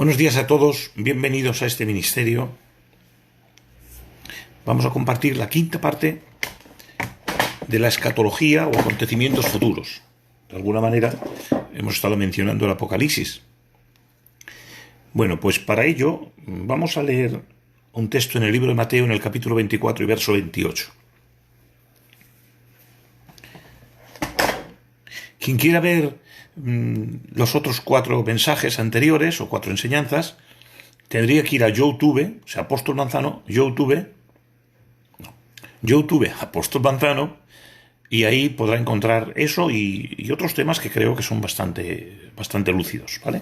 Buenos días a todos, bienvenidos a este ministerio. Vamos a compartir la quinta parte de la escatología o acontecimientos futuros. De alguna manera hemos estado mencionando el Apocalipsis. Bueno, pues para ello vamos a leer un texto en el libro de Mateo en el capítulo 24 y verso 28. Quien quiera ver los otros 4 mensajes anteriores o 4 enseñanzas, tendría que ir a YouTube, o sea, Apóstol Manzano, YouTube, Apóstol Manzano, y ahí podrá encontrar eso y otros temas que creo que son bastante lúcidos, ¿vale?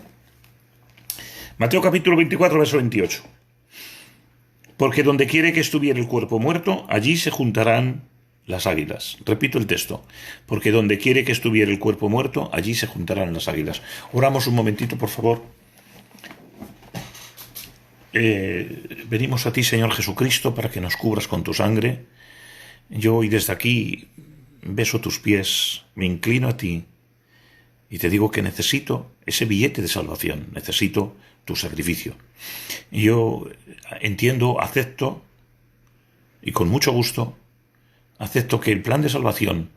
Mateo capítulo 24, verso 28. Porque donde quiere que estuviera el cuerpo muerto, allí se juntarán las águilas. Repito el texto. Porque donde quiere que estuviera el cuerpo muerto, allí se juntarán las águilas. Oramos un momentito, por favor. Venimos a ti, Señor Jesucristo, para que nos cubras con tu sangre. Yo hoy desde aquí beso tus pies, me inclino a ti y te digo que necesito ese billete de salvación, necesito tu sacrificio. Yo entiendo, acepto y con mucho gusto acepto que el plan de salvación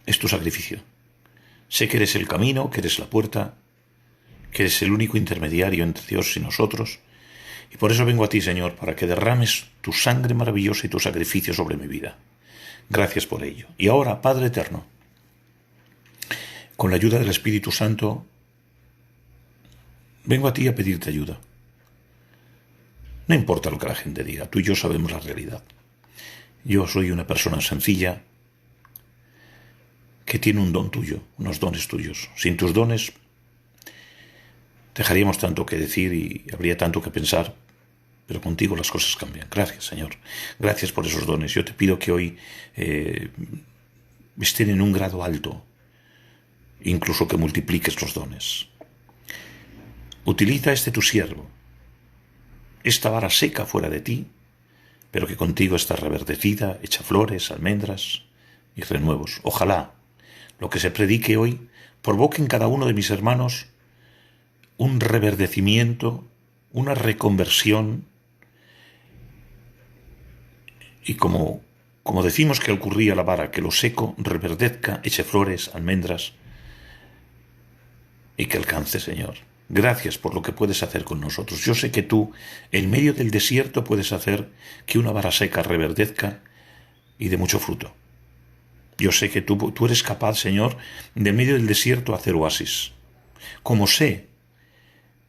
es tu sacrificio. Sé que eres el camino, que eres la puerta, que eres el único intermediario entre Dios y nosotros, y por eso vengo a ti, Señor, para que derrames tu sangre maravillosa y tu sacrificio sobre mi vida. Gracias por ello. Y ahora, Padre eterno, con la ayuda del Espíritu Santo, vengo a ti a pedirte ayuda. No importa lo que la gente diga, tú y yo sabemos la realidad. Yo soy una persona sencilla que tiene un don tuyo, unos dones tuyos. Sin tus dones dejaríamos tanto que decir y habría tanto que pensar, pero contigo las cosas cambian. Gracias, Señor. Gracias por esos dones. Yo te pido que hoy estén en un grado alto, incluso que multipliques los dones. Utiliza tu siervo, esta vara seca fuera de ti, pero que contigo está reverdecida, hecha flores, almendras y renuevos. Ojalá lo que se predique hoy provoque en cada uno de mis hermanos un reverdecimiento, una reconversión, y como decimos que ocurría la vara, que lo seco reverdezca, eche flores, almendras, y que alcance, Señor. Gracias por lo que puedes hacer con nosotros. Yo sé que tú, en medio del desierto, puedes hacer que una vara seca reverdezca y de mucho fruto. Yo sé que tú eres capaz, Señor, de en medio del desierto hacer oasis. Como sé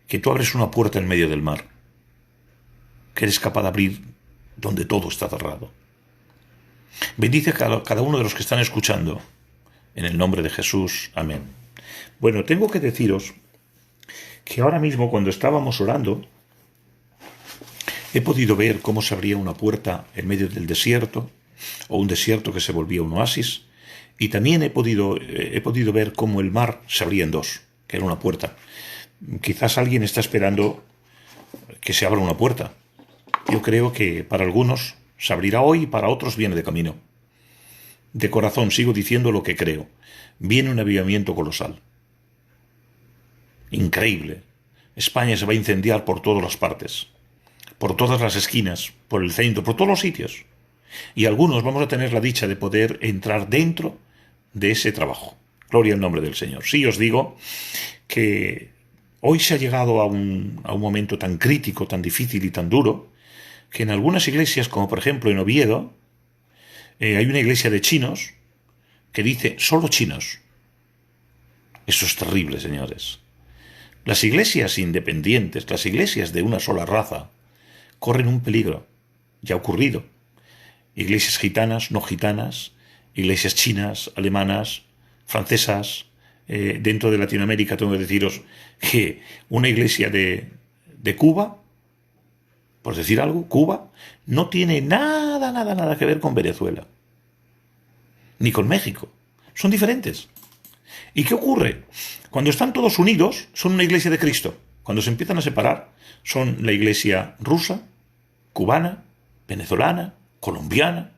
que tú abres una puerta en medio del mar, que eres capaz de abrir donde todo está cerrado. Bendice a cada uno de los que están escuchando. En el nombre de Jesús. Amén. Bueno, tengo que deciros que ahora mismo, cuando estábamos orando, he podido ver cómo se abría una puerta en medio del desierto, o un desierto que se volvía un oasis, y también he podido ver cómo el mar se abría en dos, que era una puerta. Quizás alguien está esperando que se abra una puerta. Yo creo que para algunos se abrirá hoy y para otros viene de camino. De corazón sigo diciendo lo que creo. Viene un avivamiento colosal. Increíble. España se va a incendiar por todas las partes, por todas las esquinas, por el centro, por todos los sitios. Y algunos vamos a tener la dicha de poder entrar dentro de ese trabajo. Gloria al nombre del Señor. Sí, os digo que hoy se ha llegado a un momento tan crítico, tan difícil y tan duro, que en algunas iglesias, como por ejemplo en Oviedo, hay una iglesia de chinos que dice solo chinos. Eso es terrible, señores. Las iglesias independientes, las iglesias de una sola raza, corren un peligro. Ya ha ocurrido. Iglesias gitanas, no gitanas, iglesias chinas, alemanas, francesas. Dentro de Latinoamérica tengo que deciros que una iglesia de Cuba, por decir algo, Cuba, no tiene nada que ver con Venezuela. Ni con México. Son diferentes. ¿Y qué ocurre? Cuando están todos unidos, son una iglesia de Cristo. Cuando se empiezan a separar, son la iglesia rusa, cubana, venezolana, colombiana.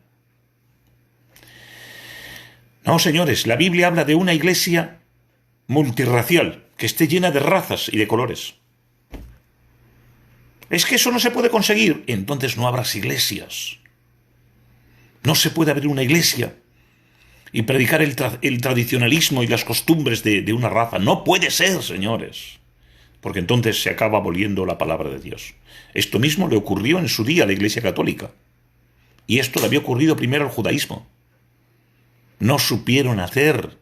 No, señores, la Biblia habla de una iglesia multirracial, que esté llena de razas y de colores. Es que eso no se puede conseguir. Entonces no abras iglesias. No se puede abrir una iglesia y predicar el tradicionalismo y las costumbres de una raza. No puede ser, señores. Porque entonces se acaba aboliendo la palabra de Dios. Esto mismo le ocurrió en su día a la Iglesia Católica. Y esto le había ocurrido primero al judaísmo. No supieron hacer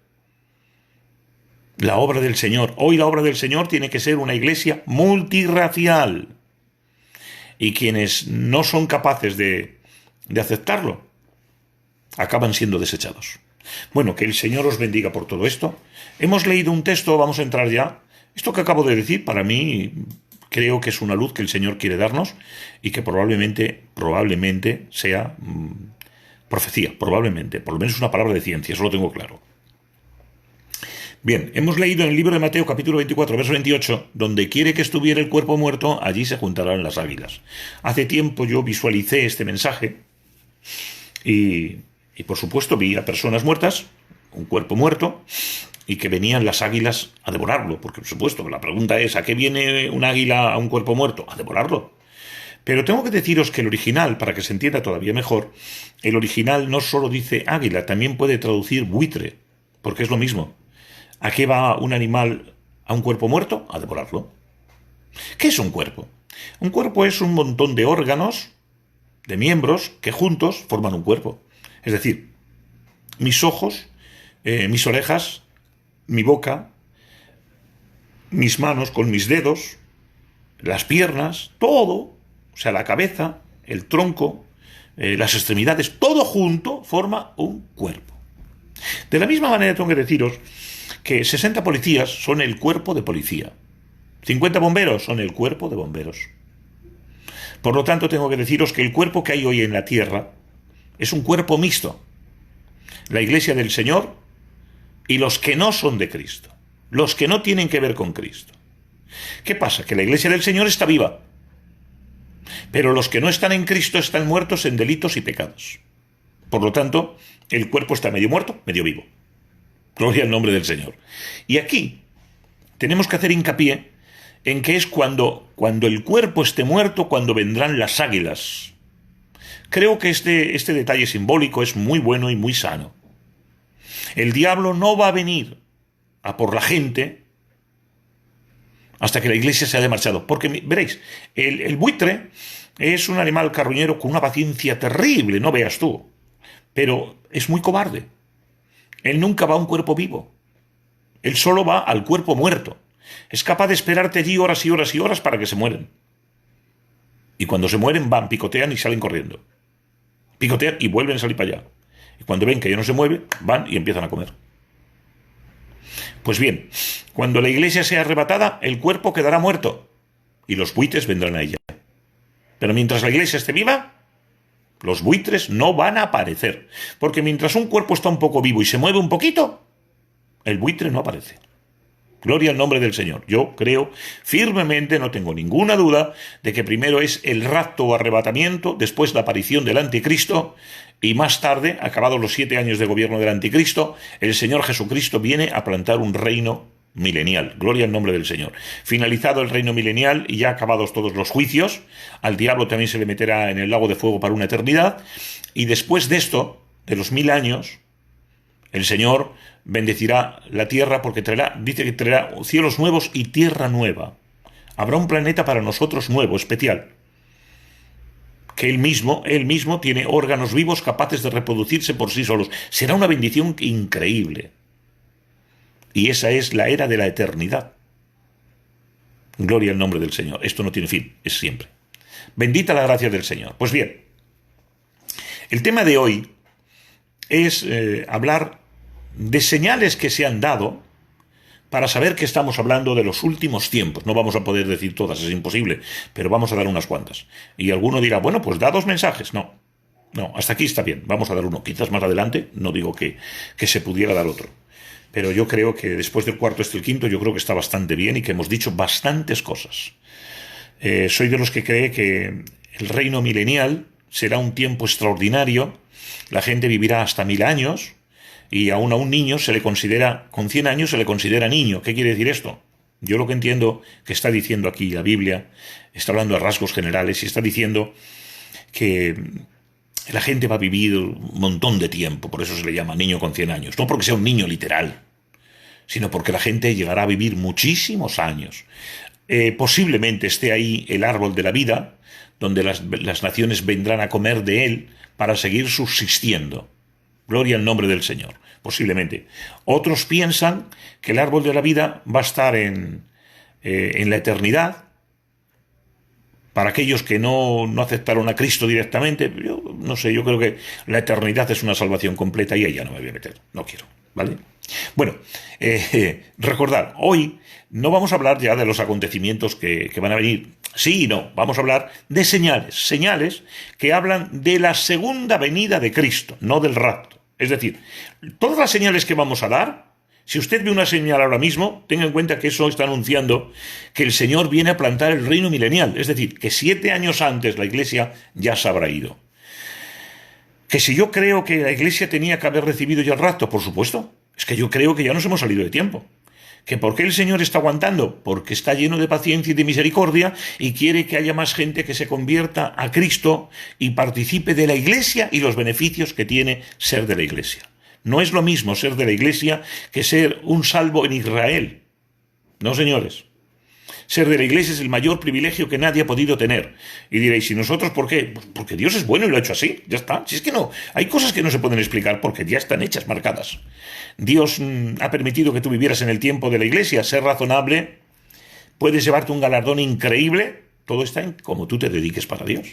la obra del Señor. Hoy la obra del Señor tiene que ser una iglesia multirracial. Y quienes no son capaces de aceptarlo, acaban siendo desechados. Bueno, que el Señor os bendiga por todo esto. Hemos leído un texto, vamos a entrar ya. Esto que acabo de decir, para mí, creo que es una luz que el Señor quiere darnos y que probablemente sea profecía, probablemente, por lo menos una palabra de ciencia, eso lo tengo claro. Bien, hemos leído en el libro de Mateo, capítulo 24, verso 28, donde quiere que estuviera el cuerpo muerto, allí se juntarán las águilas. Hace tiempo yo visualicé este mensaje y por supuesto vi a personas muertas, un cuerpo muerto, y que venían las águilas a devorarlo, porque por supuesto la pregunta es, ¿a qué viene un águila a un cuerpo muerto? A devorarlo. Pero tengo que deciros que el original, para que se entienda todavía mejor, el original no solo dice águila, también puede traducir buitre, porque es lo mismo. ¿A qué va un animal a un cuerpo muerto? A devorarlo. ¿Qué es un cuerpo? Un cuerpo es un montón de órganos, de miembros, que juntos forman un cuerpo. Es decir, mis ojos, mis orejas, mi boca, mis manos con mis dedos, las piernas, todo, o sea, la cabeza, el tronco, las extremidades, todo junto forma un cuerpo. De la misma manera tengo que deciros que 60 policías son el cuerpo de policía, 50 bomberos son el cuerpo de bomberos. Por lo tanto, tengo que deciros que el cuerpo que hay hoy en la tierra es un cuerpo mixto. La Iglesia del Señor y los que no son de Cristo, los que no tienen que ver con Cristo. ¿Qué pasa? Que la Iglesia del Señor está viva, pero los que no están en Cristo están muertos en delitos y pecados. Por lo tanto, el cuerpo está medio muerto, medio vivo. Gloria al nombre del Señor. Y aquí tenemos que hacer hincapié en que es cuando el cuerpo esté muerto, cuando vendrán las águilas. Creo que este detalle simbólico es muy bueno y muy sano. El diablo no va a venir a por la gente hasta que la iglesia se haya marchado. Porque, veréis, el buitre es un animal carroñero con una paciencia terrible, no veas tú. Pero es muy cobarde. Él nunca va a un cuerpo vivo. Él solo va al cuerpo muerto. Es capaz de esperarte allí horas y horas y horas para que se mueren. Y cuando se mueren van, picotean y salen corriendo. Picotean y vuelven a salir para allá. Y cuando ven que ya no se mueve, van y empiezan a comer. Pues bien, cuando la iglesia sea arrebatada, el cuerpo quedará muerto y los buitres vendrán a ella. Pero mientras la iglesia esté viva, los buitres no van a aparecer. Porque mientras un cuerpo está un poco vivo y se mueve un poquito, el buitre no aparece. Gloria al nombre del Señor. Yo creo firmemente, no tengo ninguna duda, de que primero es el rapto o arrebatamiento, después la aparición del anticristo, y más tarde, acabados los 7 años de gobierno del anticristo, el Señor Jesucristo viene a plantar un reino milenial. Gloria al nombre del Señor. Finalizado el reino milenial y ya acabados todos los juicios, al diablo también se le meterá en el lago de fuego para una eternidad, y después de esto, de los 1000 años, el Señor bendecirá la tierra porque dice que traerá cielos nuevos y tierra nueva. Habrá un planeta para nosotros nuevo, especial. Que él mismo tiene órganos vivos capaces de reproducirse por sí solos. Será una bendición increíble. Y esa es la era de la eternidad. Gloria al nombre del Señor. Esto no tiene fin, es siempre. Bendita la gracia del Señor. Pues bien, el tema de hoy es hablar de señales que se han dado para saber que estamos hablando de los últimos tiempos. No vamos a poder decir todas, es imposible, pero vamos a dar unas cuantas. Y alguno dirá, bueno, pues da 2 mensajes. No, hasta aquí está bien, vamos a dar uno. Quizás más adelante, no digo que se pudiera dar otro. Pero yo creo que después del cuarto el quinto, yo creo que está bastante bien y que hemos dicho bastantes cosas. Soy de los que cree que el reino milenial será un tiempo extraordinario, la gente vivirá hasta 1000 años, y aún a un niño se le considera, con 100 años se le considera niño. ¿Qué quiere decir esto? Yo lo que entiendo que está diciendo aquí la Biblia, está hablando de rasgos generales y está diciendo que la gente va a vivir un montón de tiempo, por eso se le llama niño con 100 años. No porque sea un niño literal, sino porque la gente llegará a vivir muchísimos años. Posiblemente esté ahí el árbol de la vida, donde las naciones vendrán a comer de él para seguir subsistiendo. Gloria al nombre del Señor, posiblemente. Otros piensan que el árbol de la vida va a estar en la eternidad. Para aquellos que no aceptaron a Cristo directamente, yo no sé, yo creo que la eternidad es una salvación completa y ahí ya no me voy a meter, no quiero, ¿vale? Bueno, recordad, hoy no vamos a hablar ya de los acontecimientos que van a venir. Sí y no, vamos a hablar de señales que hablan de la segunda venida de Cristo, no del rapto. Es decir, todas las señales que vamos a dar, si usted ve una señal ahora mismo, tenga en cuenta que eso está anunciando que el Señor viene a plantar el reino milenial. Es decir, que 7 años antes la Iglesia ya se habrá ido. Que si yo creo que la Iglesia tenía que haber recibido ya el rapto, por supuesto. Es que yo creo que ya nos hemos salido de tiempo. ¿Que por qué el Señor está aguantando? Porque está lleno de paciencia y de misericordia y quiere que haya más gente que se convierta a Cristo y participe de la Iglesia y los beneficios que tiene ser de la Iglesia. No es lo mismo ser de la Iglesia que ser un salvo en Israel. No, señores. Ser de la Iglesia es el mayor privilegio que nadie ha podido tener. Y diréis, ¿y nosotros por qué? Pues porque Dios es bueno y lo ha hecho así. Ya está. Si es que no, hay cosas que no se pueden explicar porque ya están hechas, marcadas. Dios ha permitido que tú vivieras en el tiempo de la Iglesia. Ser razonable, puedes llevarte un galardón increíble. Todo está en cómo tú te dediques para Dios.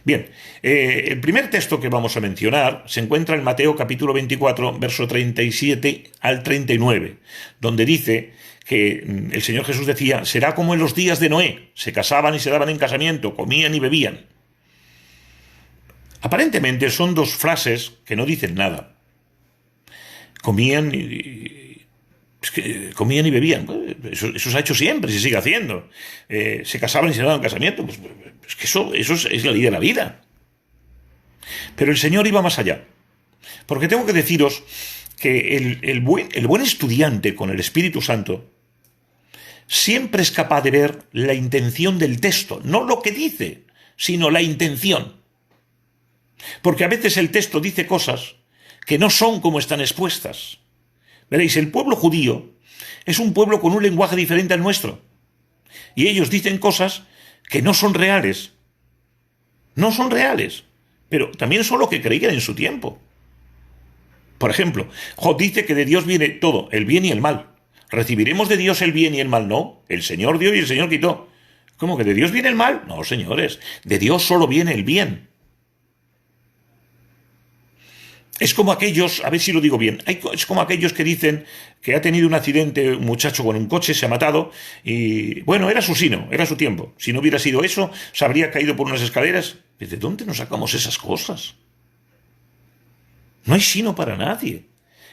Bien, el primer texto que vamos a mencionar se encuentra en Mateo capítulo 24, verso 37 al 39, donde dice que el Señor Jesús decía, será como en los días de Noé, se casaban y se daban en casamiento, comían y bebían. Aparentemente son dos frases que no dicen nada. Comían y bebían. Eso se ha hecho siempre, se sigue haciendo. Se casaban y se daban en casamiento. Pues es que eso es la ley de la vida. Pero el Señor iba más allá. Porque tengo que deciros que el buen estudiante con el Espíritu Santo siempre es capaz de ver la intención del texto. No lo que dice, sino la intención. Porque a veces el texto dice cosas que no son como están expuestas. Veréis, el pueblo judío es un pueblo con un lenguaje diferente al nuestro. Y ellos dicen cosas que no son reales. No son reales, pero también son lo que creían en su tiempo. Por ejemplo, Job dice que de Dios viene todo, el bien y el mal. ¿Recibiremos de Dios el bien y el mal? No, el Señor dio y el Señor quitó. ¿Cómo que de Dios viene el mal? No, señores, de Dios solo viene el bien. Es como aquellos, a ver si lo digo bien, es como aquellos que dicen que ha tenido un accidente un muchacho con un coche, se ha matado y, bueno, era su sino, era su tiempo. Si no hubiera sido eso, se habría caído por unas escaleras. ¿De dónde nos sacamos esas cosas? No hay sino para nadie.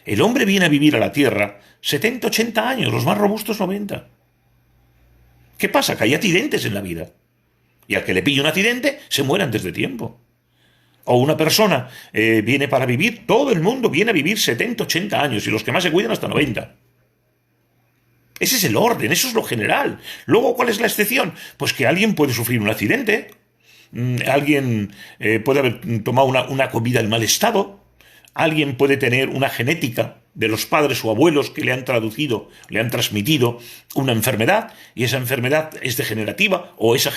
El hombre viene a vivir a la tierra 70, 80 años, los más robustos 90. ¿Qué pasa? Que hay accidentes en la vida. Y al que le pille un accidente, se muere antes de tiempo. O una persona viene para vivir, todo el mundo viene a vivir 70, 80 años y los que más se cuidan hasta 90. Ese es el orden, eso es lo general. Luego, ¿cuál es la excepción? Pues que alguien puede sufrir un accidente, alguien puede haber tomado una comida en mal estado, alguien puede tener una genética de los padres o abuelos que le han transmitido una enfermedad, y esa enfermedad es degenerativa, o esa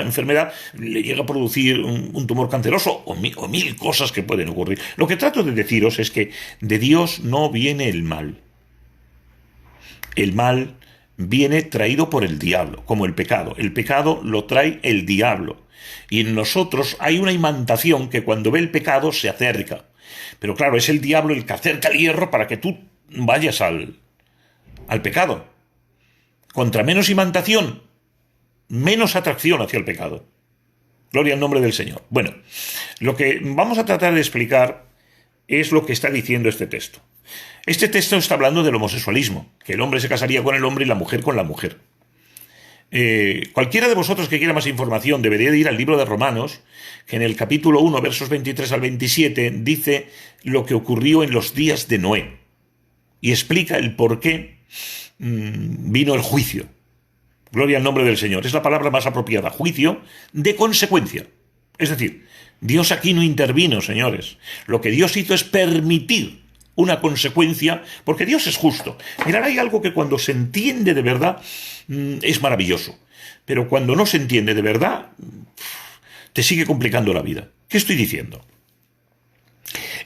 enfermedad le llega a producir un tumor canceroso, o mil cosas que pueden ocurrir. Lo que trato de deciros es que de Dios no viene el mal. El mal viene traído por el diablo, como el pecado. El pecado lo trae el diablo. Y en nosotros hay una imantación que cuando ve el pecado se acerca. Pero claro, es el diablo el que acerca el hierro para que tú vayas al pecado. Contra menos imantación, menos atracción hacia el pecado. Gloria al nombre del Señor. Bueno, lo que vamos a tratar de explicar es lo que está diciendo este texto. Este texto está hablando del homosexualismo, que el hombre se casaría con el hombre y la mujer con la mujer. Cualquiera de vosotros que quiera más información debería de ir al libro de Romanos, que en el capítulo 1, versos 23 al 27, dice lo que ocurrió en los días de Noé y explica el por qué vino el juicio. Gloria al nombre del Señor. Es la palabra más apropiada. Juicio de consecuencia. Es decir, Dios aquí no intervino, señores. Lo que Dios hizo es permitir una consecuencia, porque Dios es justo. Mirad, hay algo que cuando se entiende de verdad es maravilloso, pero cuando no se entiende de verdad te sigue complicando la vida. ¿Qué estoy diciendo?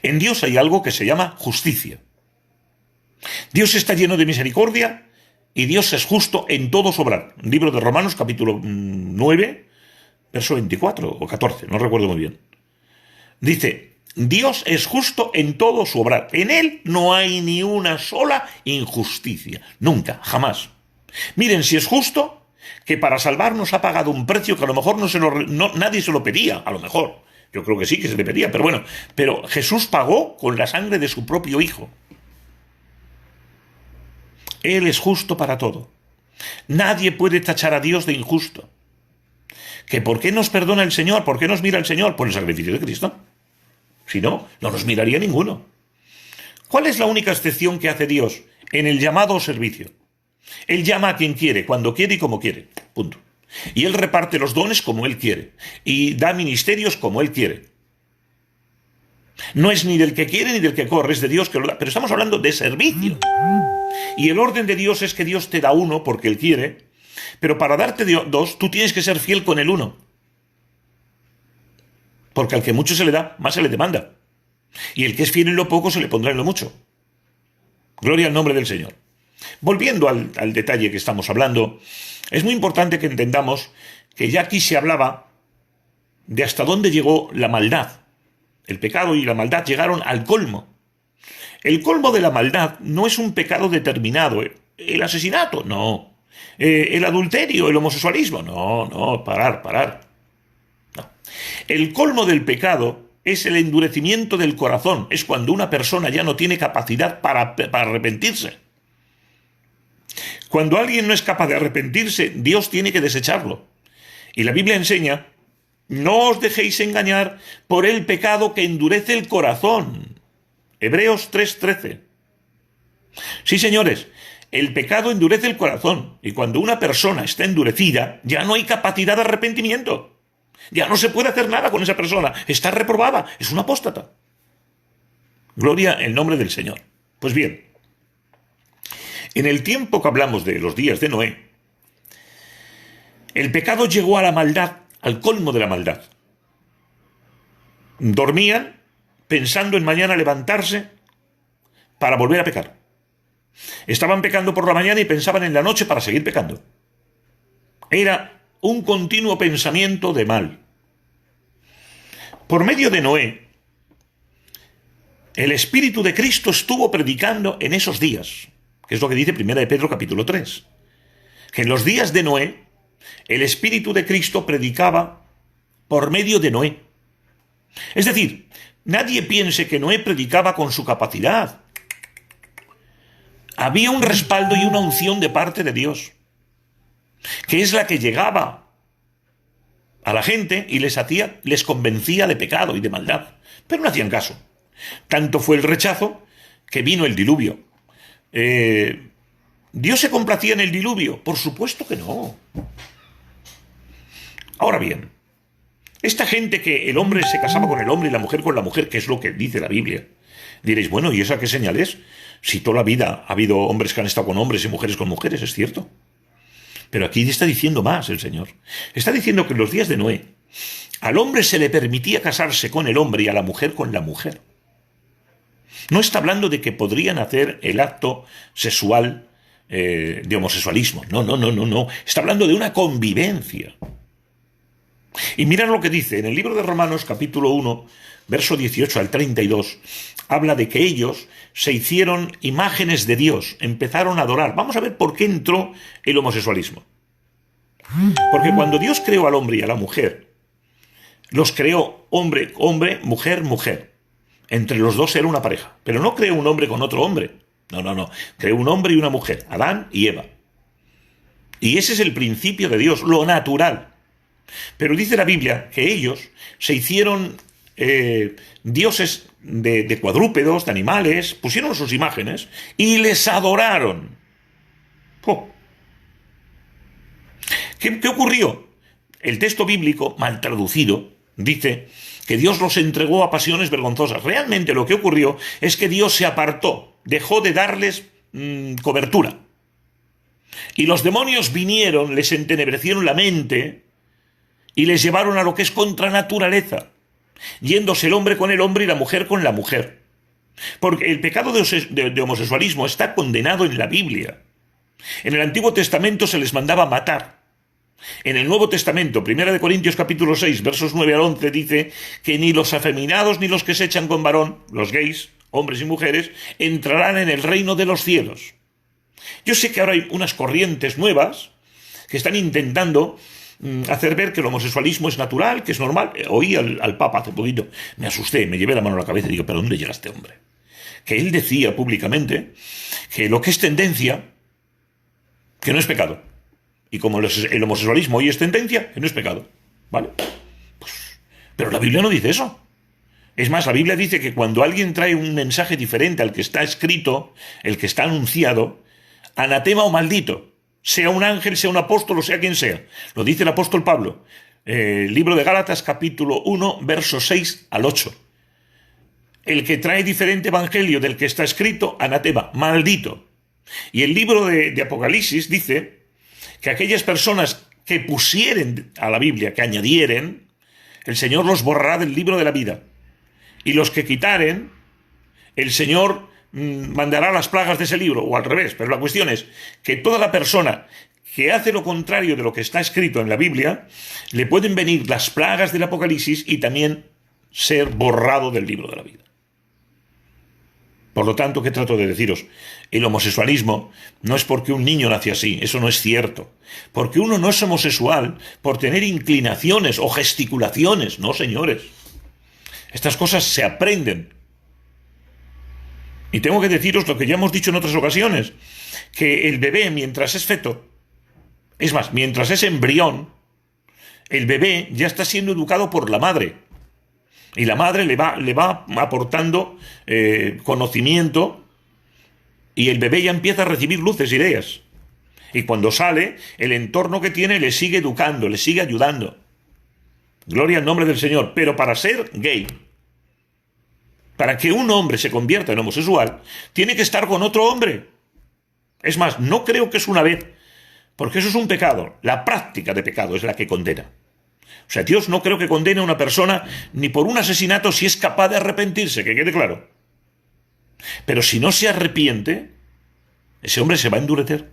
En Dios hay algo que se llama justicia. Dios está lleno de misericordia y Dios es justo en todo su obrar. Libro de Romanos, capítulo 9, verso 24 o 14, no recuerdo muy bien. Dice: Dios es justo en todo su obrar. En Él no hay ni una sola injusticia. Nunca, jamás. Miren, si es justo, que para salvarnos ha pagado un precio que a lo mejor nadie se lo pedía, a lo mejor. Yo creo que sí que se le pedía, pero bueno. Pero Jesús pagó con la sangre de su propio Hijo. Él es justo para todo. Nadie puede tachar a Dios de injusto. ¿Que por qué nos perdona el Señor? ¿Por qué nos mira el Señor? Por el sacrificio de Cristo. Si no, no nos miraría ninguno. ¿Cuál es la única excepción que hace Dios? En el llamado o servicio. Él llama a quien quiere, cuando quiere y como quiere. Punto. Y Él reparte los dones como Él quiere. Y da ministerios como Él quiere. No es ni del que quiere ni del que corre, es de Dios que lo da. Pero estamos hablando de servicio. Y el orden de Dios es que Dios te da uno porque Él quiere, pero para darte dos, tú tienes que ser fiel con el uno. Porque al que mucho se le da, más se le demanda. Y el que es fiel en lo poco se le pondrá en lo mucho. Gloria al nombre del Señor. Volviendo al detalle que estamos hablando, es muy importante que entendamos que ya aquí se hablaba de hasta dónde llegó la maldad. El pecado y la maldad llegaron al colmo. El colmo de la maldad no es un pecado determinado. El asesinato, no. El adulterio, el homosexualismo, no, parar. No. El colmo del pecado es el endurecimiento del corazón. Es cuando una persona ya no tiene capacidad para arrepentirse. Cuando alguien no es capaz de arrepentirse, Dios tiene que desecharlo. Y la Biblia enseña: no os dejéis engañar por el pecado que endurece el corazón. Hebreos 3:13. Sí, señores, el pecado endurece el corazón. Y cuando una persona está endurecida, ya no hay capacidad de arrepentimiento. Ya no se puede hacer nada con esa persona. Está reprobada. Es un apóstata. Gloria al nombre del Señor. Pues bien, en el tiempo que hablamos de los días de Noé, el pecado llegó a la maldad, al colmo de la maldad. Dormían pensando en mañana levantarse para volver a pecar. Estaban pecando por la mañana y pensaban en la noche para seguir pecando. Era un continuo pensamiento de mal. Por medio de Noé, el Espíritu de Cristo estuvo predicando en esos días, que es lo que dice 1 de Pedro capítulo 3, que en los días de Noé, el Espíritu de Cristo predicaba por medio de Noé. Es decir, nadie piense que Noé predicaba con su capacidad. Había un respaldo y una unción de parte de Dios, que es la que llegaba a la gente y les convencía de pecado y de maldad. Pero no hacían caso. Tanto fue el rechazo que vino el diluvio. ¿Dios se complacía en el diluvio? Por supuesto que no. Ahora bien, esta gente que el hombre se casaba con el hombre y la mujer con la mujer, que es lo que dice la Biblia, diréis, bueno, ¿y esa qué señal es? Si toda la vida ha habido hombres que han estado con hombres y mujeres con mujeres, es cierto. Pero aquí está diciendo más el Señor. Está diciendo que en los días de Noé, al hombre se le permitía casarse con el hombre y a la mujer con la mujer. No está hablando de que podrían hacer el acto sexual de homosexualismo. No. Está hablando de una convivencia. Y mirad lo que dice en el libro de Romanos, capítulo 1, verso 18 al 32, habla de que ellos se hicieron imágenes de Dios, empezaron a adorar. Vamos a ver por qué entró el homosexualismo. Porque cuando Dios creó al hombre y a la mujer, los creó hombre, mujer, mujer. Entre los dos era una pareja. Pero no creó un hombre con otro hombre. No. Creó un hombre y una mujer, Adán y Eva. Y ese es el principio de Dios, lo natural. Pero dice la Biblia que ellos se hicieron dioses de cuadrúpedos, de animales, pusieron sus imágenes y les adoraron. ¡Oh! ¿Qué ocurrió? El texto bíblico, mal traducido, dice que Dios los entregó a pasiones vergonzosas. Realmente lo que ocurrió es que Dios se apartó, dejó de darles cobertura. Y los demonios vinieron, les entenebrecieron la mente y les llevaron a lo que es contra naturaleza, yéndose el hombre con el hombre y la mujer con la mujer. Porque el pecado de homosexualismo está condenado en la Biblia. En el Antiguo Testamento se les mandaba matar. En el Nuevo Testamento, 1 Corintios capítulo 6, versos 9 al 11, dice que ni los afeminados ni los que se echan con varón, los gays, hombres y mujeres, entrarán en el reino de los cielos. Yo sé que ahora hay unas corrientes nuevas que están intentando hacer ver que el homosexualismo es natural, que es normal. Oí al Papa hace poquito, me asusté, me llevé la mano a la cabeza y digo, ¿pero dónde llega este hombre? Que él decía públicamente que lo que es tendencia, que no es pecado. Y como el homosexualismo hoy es tendencia, que no es pecado. ¿Vale? Pero la Biblia no dice eso. Es más, la Biblia dice que cuando alguien trae un mensaje diferente al que está escrito, el que está anunciado, anatema o maldito, sea un ángel, sea un apóstol o sea quien sea. Lo dice el apóstol Pablo. Libro de Gálatas, capítulo 1, versos 6 al 8. El que trae diferente evangelio del que está escrito, anatema, maldito. Y el libro de Apocalipsis dice que aquellas personas que pusieren a la Biblia, que añadieren, el Señor los borrará del libro de la vida. Y los que quitaren, el Señor mandará las plagas de ese libro, o al revés. Pero la cuestión es que toda la persona que hace lo contrario de lo que está escrito en la Biblia, le pueden venir las plagas del Apocalipsis y también ser borrado del libro de la vida. Por lo tanto, ¿qué trato de deciros? El homosexualismo no es porque un niño nace así, eso no es cierto. Porque uno no es homosexual por tener inclinaciones o gesticulaciones, no, señores. Estas cosas se aprenden. Y tengo que deciros lo que ya hemos dicho en otras ocasiones, que el bebé, mientras es feto, es más, mientras es embrión, el bebé ya está siendo educado por la madre. Y la madre le va aportando conocimiento y el bebé ya empieza a recibir luces, ideas. Y cuando sale, el entorno que tiene le sigue educando, le sigue ayudando. Gloria al nombre del Señor. Pero para ser gay, para que un hombre se convierta en homosexual, tiene que estar con otro hombre. Es más, no creo que es una vez, porque eso es un pecado. La práctica de pecado es la que condena. O sea, Dios no creo que condene a una persona ni por un asesinato si es capaz de arrepentirse, que quede claro. Pero si no se arrepiente, ese hombre se va a endurecer.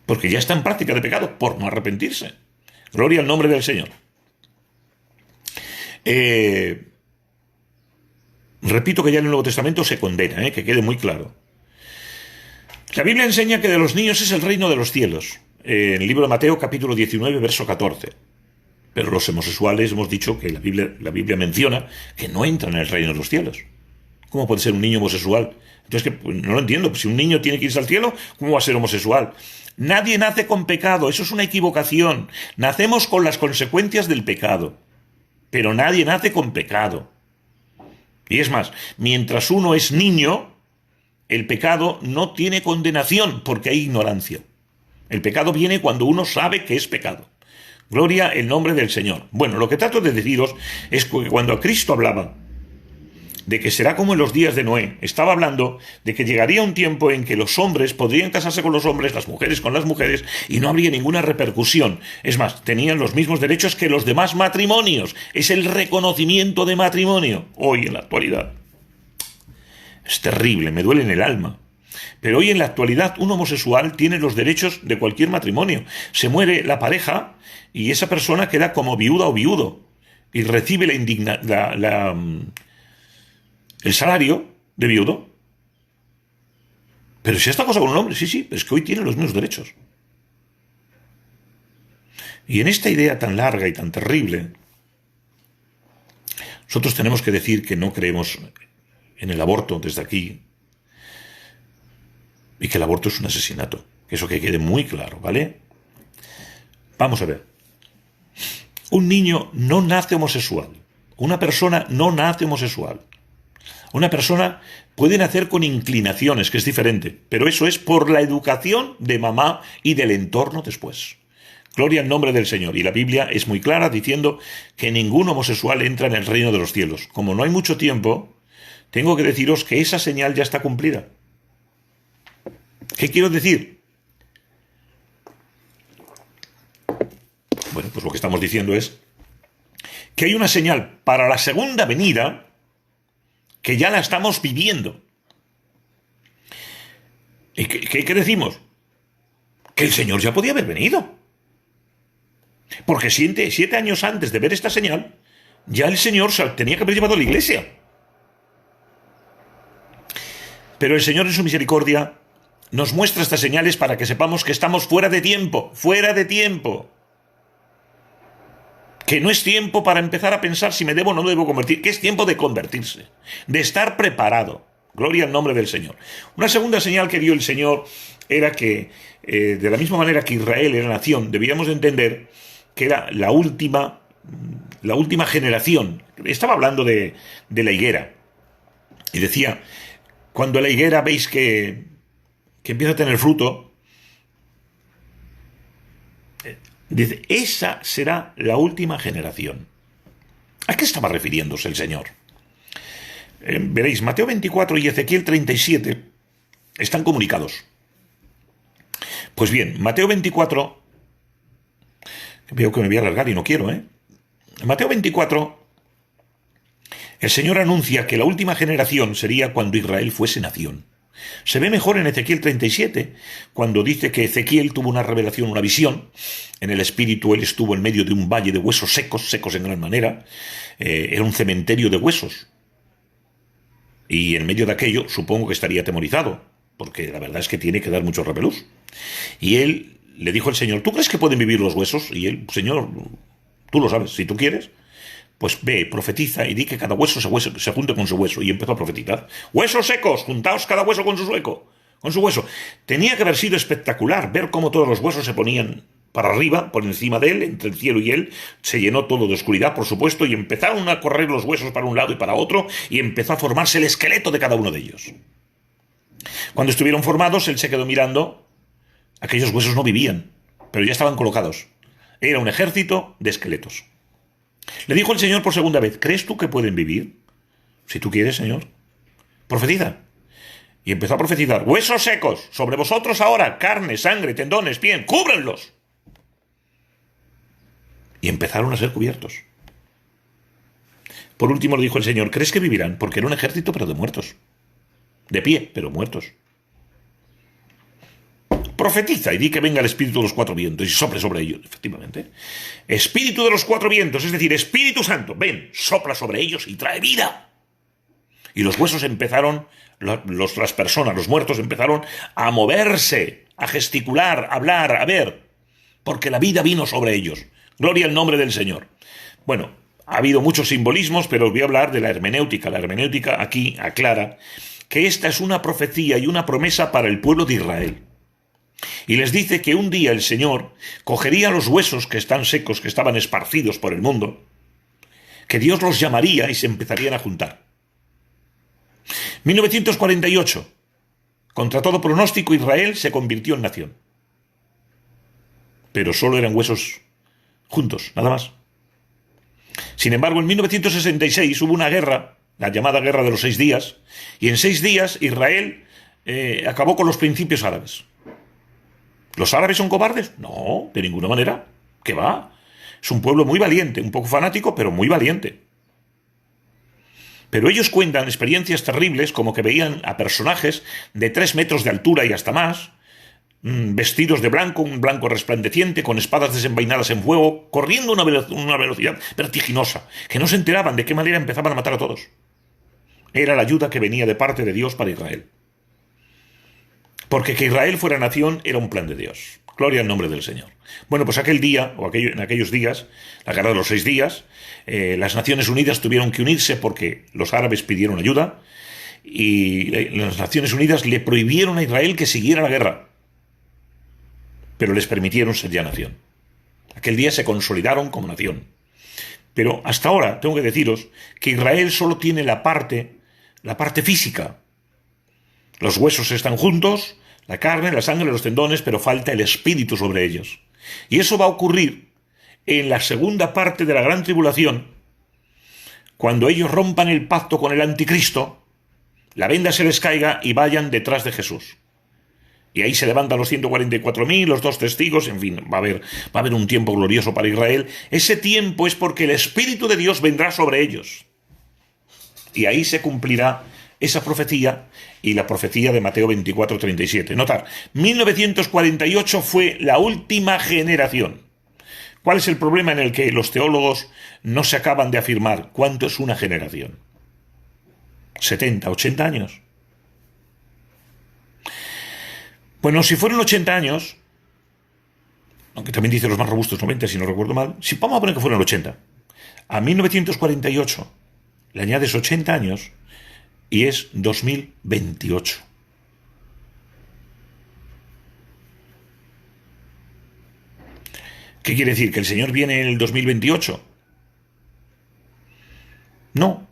Porque ya está en práctica de pecado por no arrepentirse. Gloria al nombre del Señor. Repito que ya en el Nuevo Testamento se condena, que quede muy claro. La Biblia enseña que de los niños es el reino de los cielos. En el libro de Mateo, capítulo 19, verso 14. Pero los homosexuales hemos dicho que la Biblia menciona que no entran en el reino de los cielos. ¿Cómo puede ser un niño homosexual? Entonces, no lo entiendo. Pues si un niño tiene que irse al cielo, ¿cómo va a ser homosexual? Nadie nace con pecado. Eso es una equivocación. Nacemos con las consecuencias del pecado. Pero nadie nace con pecado. Y es más, mientras uno es niño, el pecado no tiene condenación porque hay ignorancia. El pecado viene cuando uno sabe que es pecado. Gloria el nombre del Señor. Bueno, lo que trato de deciros es que cuando Cristo hablaba de que será como en los días de Noé, estaba hablando de que llegaría un tiempo en que los hombres podrían casarse con los hombres, las mujeres con las mujeres, y no habría ninguna repercusión. Es más, tenían los mismos derechos que los demás matrimonios. Es el reconocimiento de matrimonio hoy en la actualidad. Es terrible, me duele en el alma. Pero hoy en la actualidad un homosexual tiene los derechos de cualquier matrimonio. Se muere la pareja y esa persona queda como viuda o viudo y recibe el salario de viudo. Pero si esta cosa con un hombre, sí, pero es que hoy tiene los mismos derechos. Y en esta idea tan larga y tan terrible, nosotros tenemos que decir que no creemos en el aborto desde aquí, y que el aborto es un asesinato. Eso que quede muy claro, ¿vale? Vamos a ver. Un niño no nace homosexual. Una persona no nace homosexual. Una persona puede nacer con inclinaciones, que es diferente, pero eso es por la educación de mamá y del entorno después. Gloria al nombre del Señor. Y la Biblia es muy clara diciendo que ningún homosexual entra en el reino de los cielos. Como no hay mucho tiempo, tengo que deciros que esa señal ya está cumplida. ¿Qué quiero decir? Bueno, pues lo que estamos diciendo es que hay una señal para la segunda venida que ya la estamos viviendo. ¿Y qué decimos? Que el Señor ya podía haber venido. Porque 7 años antes de ver esta señal, ya el Señor tenía que haber llevado a la iglesia. Pero el Señor en su misericordia nos muestra estas señales para que sepamos que estamos fuera de tiempo, que no es tiempo para empezar a pensar si me debo o no me debo convertir, que es tiempo de convertirse, de estar preparado. Gloria al nombre del Señor. Una segunda señal que dio el Señor era que, de la misma manera que Israel era nación, debíamos de entender que era la última generación. Estaba hablando de la higuera. Y decía, cuando la higuera veis que empieza a tener fruto, dice, esa será la última generación. ¿A qué estaba refiriéndose el Señor? Veréis, Mateo 24 y Ezequiel 37 están comunicados. Pues bien, Mateo 24, veo que me voy a alargar y no quiero, En Mateo 24, el Señor anuncia que la última generación sería cuando Israel fuese nación. Se ve mejor en Ezequiel 37, cuando dice que Ezequiel tuvo una revelación, una visión. En el espíritu él estuvo en medio de un valle de huesos secos, secos en gran manera. Era un cementerio de huesos. Y en medio de aquello supongo que estaría atemorizado, porque la verdad es que tiene que dar mucho repelús. Y él le dijo al Señor, ¿tú crees que pueden vivir los huesos? Y él, Señor, tú lo sabes, si tú quieres, pues ve, profetiza y di que cada hueso se junte con su hueso. Y empezó a profetizar. ¡Huesos secos! ¡Juntaos cada hueso con su hueso! Tenía que haber sido espectacular ver cómo todos los huesos se ponían para arriba, por encima de él, entre el cielo y él. Se llenó todo de oscuridad, por supuesto, y empezaron a correr los huesos para un lado y para otro, y empezó a formarse el esqueleto de cada uno de ellos. Cuando estuvieron formados, él se quedó mirando. Aquellos huesos no vivían, pero ya estaban colocados. Era un ejército de esqueletos. Le dijo el Señor por segunda vez, ¿crees tú que pueden vivir? Si tú quieres, Señor. Profetiza. Y empezó a profetizar, huesos secos, sobre vosotros ahora, carne, sangre, tendones, piel, cúbrenlos. Y empezaron a ser cubiertos. Por último le dijo el Señor, ¿crees que vivirán? Porque era un ejército, pero de muertos. De pie, pero muertos. Profetiza y di que venga el espíritu de los 4 vientos y sople sobre ellos, efectivamente. Espíritu de los 4 vientos, es decir, Espíritu Santo, ven, sopla sobre ellos y trae vida. Y los huesos empezaron, las personas, los muertos empezaron a moverse, a gesticular, a hablar, a ver, porque la vida vino sobre ellos. Gloria al nombre del Señor. Bueno, ha habido muchos simbolismos, pero os voy a hablar de la hermenéutica. La hermenéutica aquí aclara que esta es una profecía y una promesa para el pueblo de Israel. Y les dice que un día el Señor cogería los huesos que están secos, que estaban esparcidos por el mundo, que Dios los llamaría y se empezarían a juntar. 1948, contra todo pronóstico, Israel se convirtió en nación. Pero solo eran huesos juntos, nada más. Sin embargo, en 1966 hubo una guerra, la llamada Guerra de los 6 días, y en 6 días Israel acabó con los principios árabes. ¿Los árabes son cobardes? No, de ninguna manera. ¿Qué va? Es un pueblo muy valiente, un poco fanático, pero muy valiente. Pero ellos cuentan experiencias terribles, como que veían a personajes de 3 metros de altura y hasta más, vestidos de blanco, un blanco resplandeciente, con espadas desenvainadas en fuego, corriendo a una velocidad vertiginosa, que no se enteraban de qué manera empezaban a matar a todos. Era la ayuda que venía de parte de Dios para Israel. Porque que Israel fuera nación era un plan de Dios. Gloria al nombre del Señor. Bueno, pues aquel día, en aquellos días, la guerra de los 6 días, las Naciones Unidas tuvieron que unirse porque los árabes pidieron ayuda y las Naciones Unidas le prohibieron a Israel que siguiera la guerra. Pero les permitieron ser ya nación. Aquel día se consolidaron como nación. Pero hasta ahora tengo que deciros que Israel solo tiene la parte física. Los huesos están juntos, la carne, la sangre, los tendones, pero falta el espíritu sobre ellos. Y eso va a ocurrir en la segunda parte de la gran tribulación, cuando ellos rompan el pacto con el anticristo, la venda se les caiga y vayan detrás de Jesús. Y ahí se levantan los 144.000, los 2 testigos, en fin, va a haber un tiempo glorioso para Israel. Ese tiempo es porque el Espíritu de Dios vendrá sobre ellos. Y ahí se cumplirá esa profecía y la profecía de Mateo 24:37. Notar, 1948 fue la última generación. ¿Cuál es el problema en el que los teólogos no se acaban de afirmar cuánto es una generación? 70, 80 años. Bueno, si fueron 80 años, aunque también dice los más robustos 90, si no recuerdo mal, si vamos a poner que fueron 80, a 1948 le añades 80 años y es 2028. ¿Qué quiere decir? ¿Que el Señor viene en el 2028? No,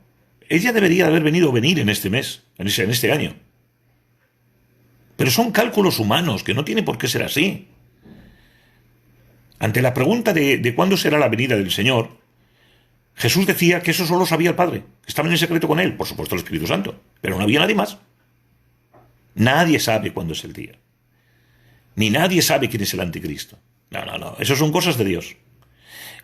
ella debería haber venir en este mes, en este año. Pero son cálculos humanos, que no tiene por qué ser así. Ante la pregunta de cuándo será la venida del Señor, Jesús decía que eso solo sabía el Padre, que estaba en secreto con Él, por supuesto el Espíritu Santo, pero no había nadie más. Nadie sabe cuándo es el día. Ni nadie sabe quién es el anticristo. No, eso son cosas de Dios.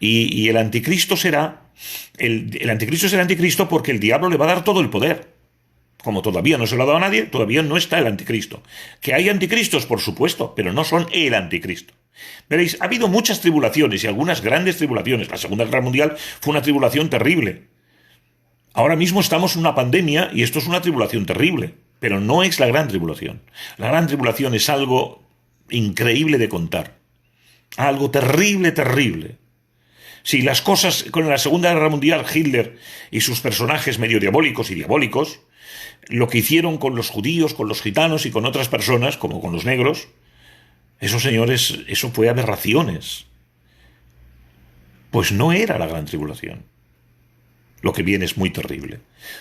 Y el anticristo será, el anticristo será anticristo porque el diablo le va a dar todo el poder. Como todavía no se lo ha dado a nadie, todavía no está el anticristo. Que hay anticristos, por supuesto, pero no son el anticristo. Veréis, ha habido muchas tribulaciones y algunas grandes tribulaciones. La Segunda Guerra Mundial fue una tribulación terrible. Ahora mismo estamos en una pandemia y esto es una tribulación terrible, pero no es la gran tribulación. La gran tribulación es algo increíble de contar. Algo terrible, terrible. Si las cosas con la Segunda Guerra Mundial, Hitler y sus personajes medio diabólicos, lo que hicieron con los judíos, con los gitanos y con otras personas, como con los negros, esos señores, eso fue aberraciones. Pues no era la gran tribulación. Lo que viene es muy terrible.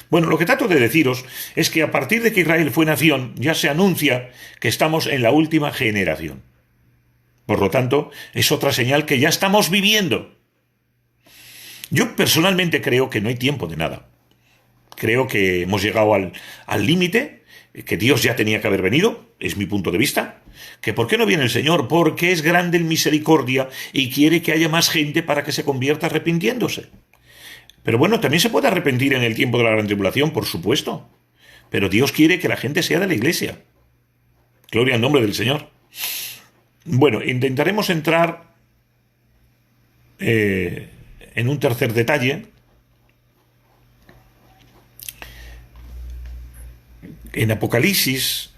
Bueno, lo que trato de deciros es que a partir de que Israel fue nación, ya se anuncia que estamos en la última generación. Por lo tanto, es otra señal que ya estamos viviendo. Yo personalmente creo que no hay tiempo de nada. Creo que hemos llegado al límite, que Dios ya tenía que haber venido, es mi punto de vista. ¿Que por qué no viene el Señor? Porque es grande en misericordia y quiere que haya más gente para que se convierta arrepintiéndose. Pero bueno, también se puede arrepentir en el tiempo de la gran tribulación, por supuesto. Pero Dios quiere que la gente sea de la iglesia. Gloria al nombre del Señor. Bueno, intentaremos entrar en un tercer detalle. En Apocalipsis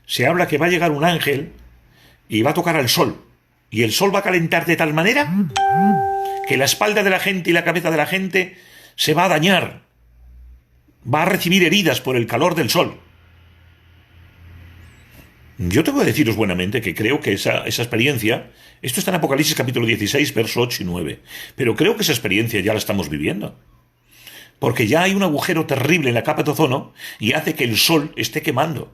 se habla que va a llegar un ángel y va a tocar al sol. Y el sol va a calentar de tal manera que la espalda de la gente y la cabeza de la gente se va a dañar. Va a recibir heridas por el calor del sol. Yo tengo que deciros buenamente que creo que esa experiencia, esto está en Apocalipsis capítulo 16, versos 8 y 9, pero creo que esa experiencia ya la estamos viviendo. Porque ya hay un agujero terrible en la capa de ozono y hace que el sol esté quemando.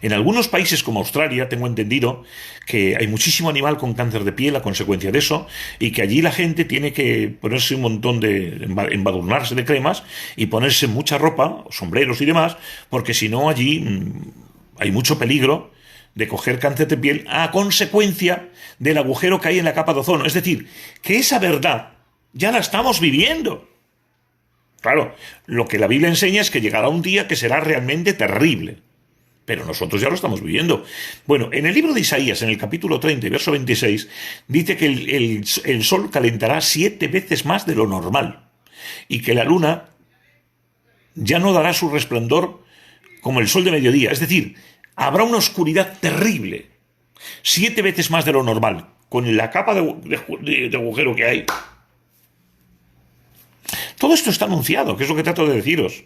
En algunos países como Australia tengo entendido que hay muchísimo animal con cáncer de piel a consecuencia de eso y que allí la gente tiene que ponerse un montón de embadurnarse de cremas y ponerse mucha ropa, sombreros y demás, porque si no allí hay mucho peligro de coger cáncer de piel a consecuencia del agujero que hay en la capa de ozono. Es decir, que esa verdad ya la estamos viviendo. Claro, lo que la Biblia enseña es que llegará un día que será realmente terrible. Pero nosotros ya lo estamos viviendo. Bueno, en el libro de Isaías, en el capítulo 30, verso 26, dice que el sol calentará 7 veces más de lo normal y que la luna ya no dará su resplandor como el sol de mediodía. Es decir, habrá una oscuridad terrible, 7 veces más de lo normal, con la capa de agujero que hay. Todo esto está anunciado, que es lo que trato de deciros.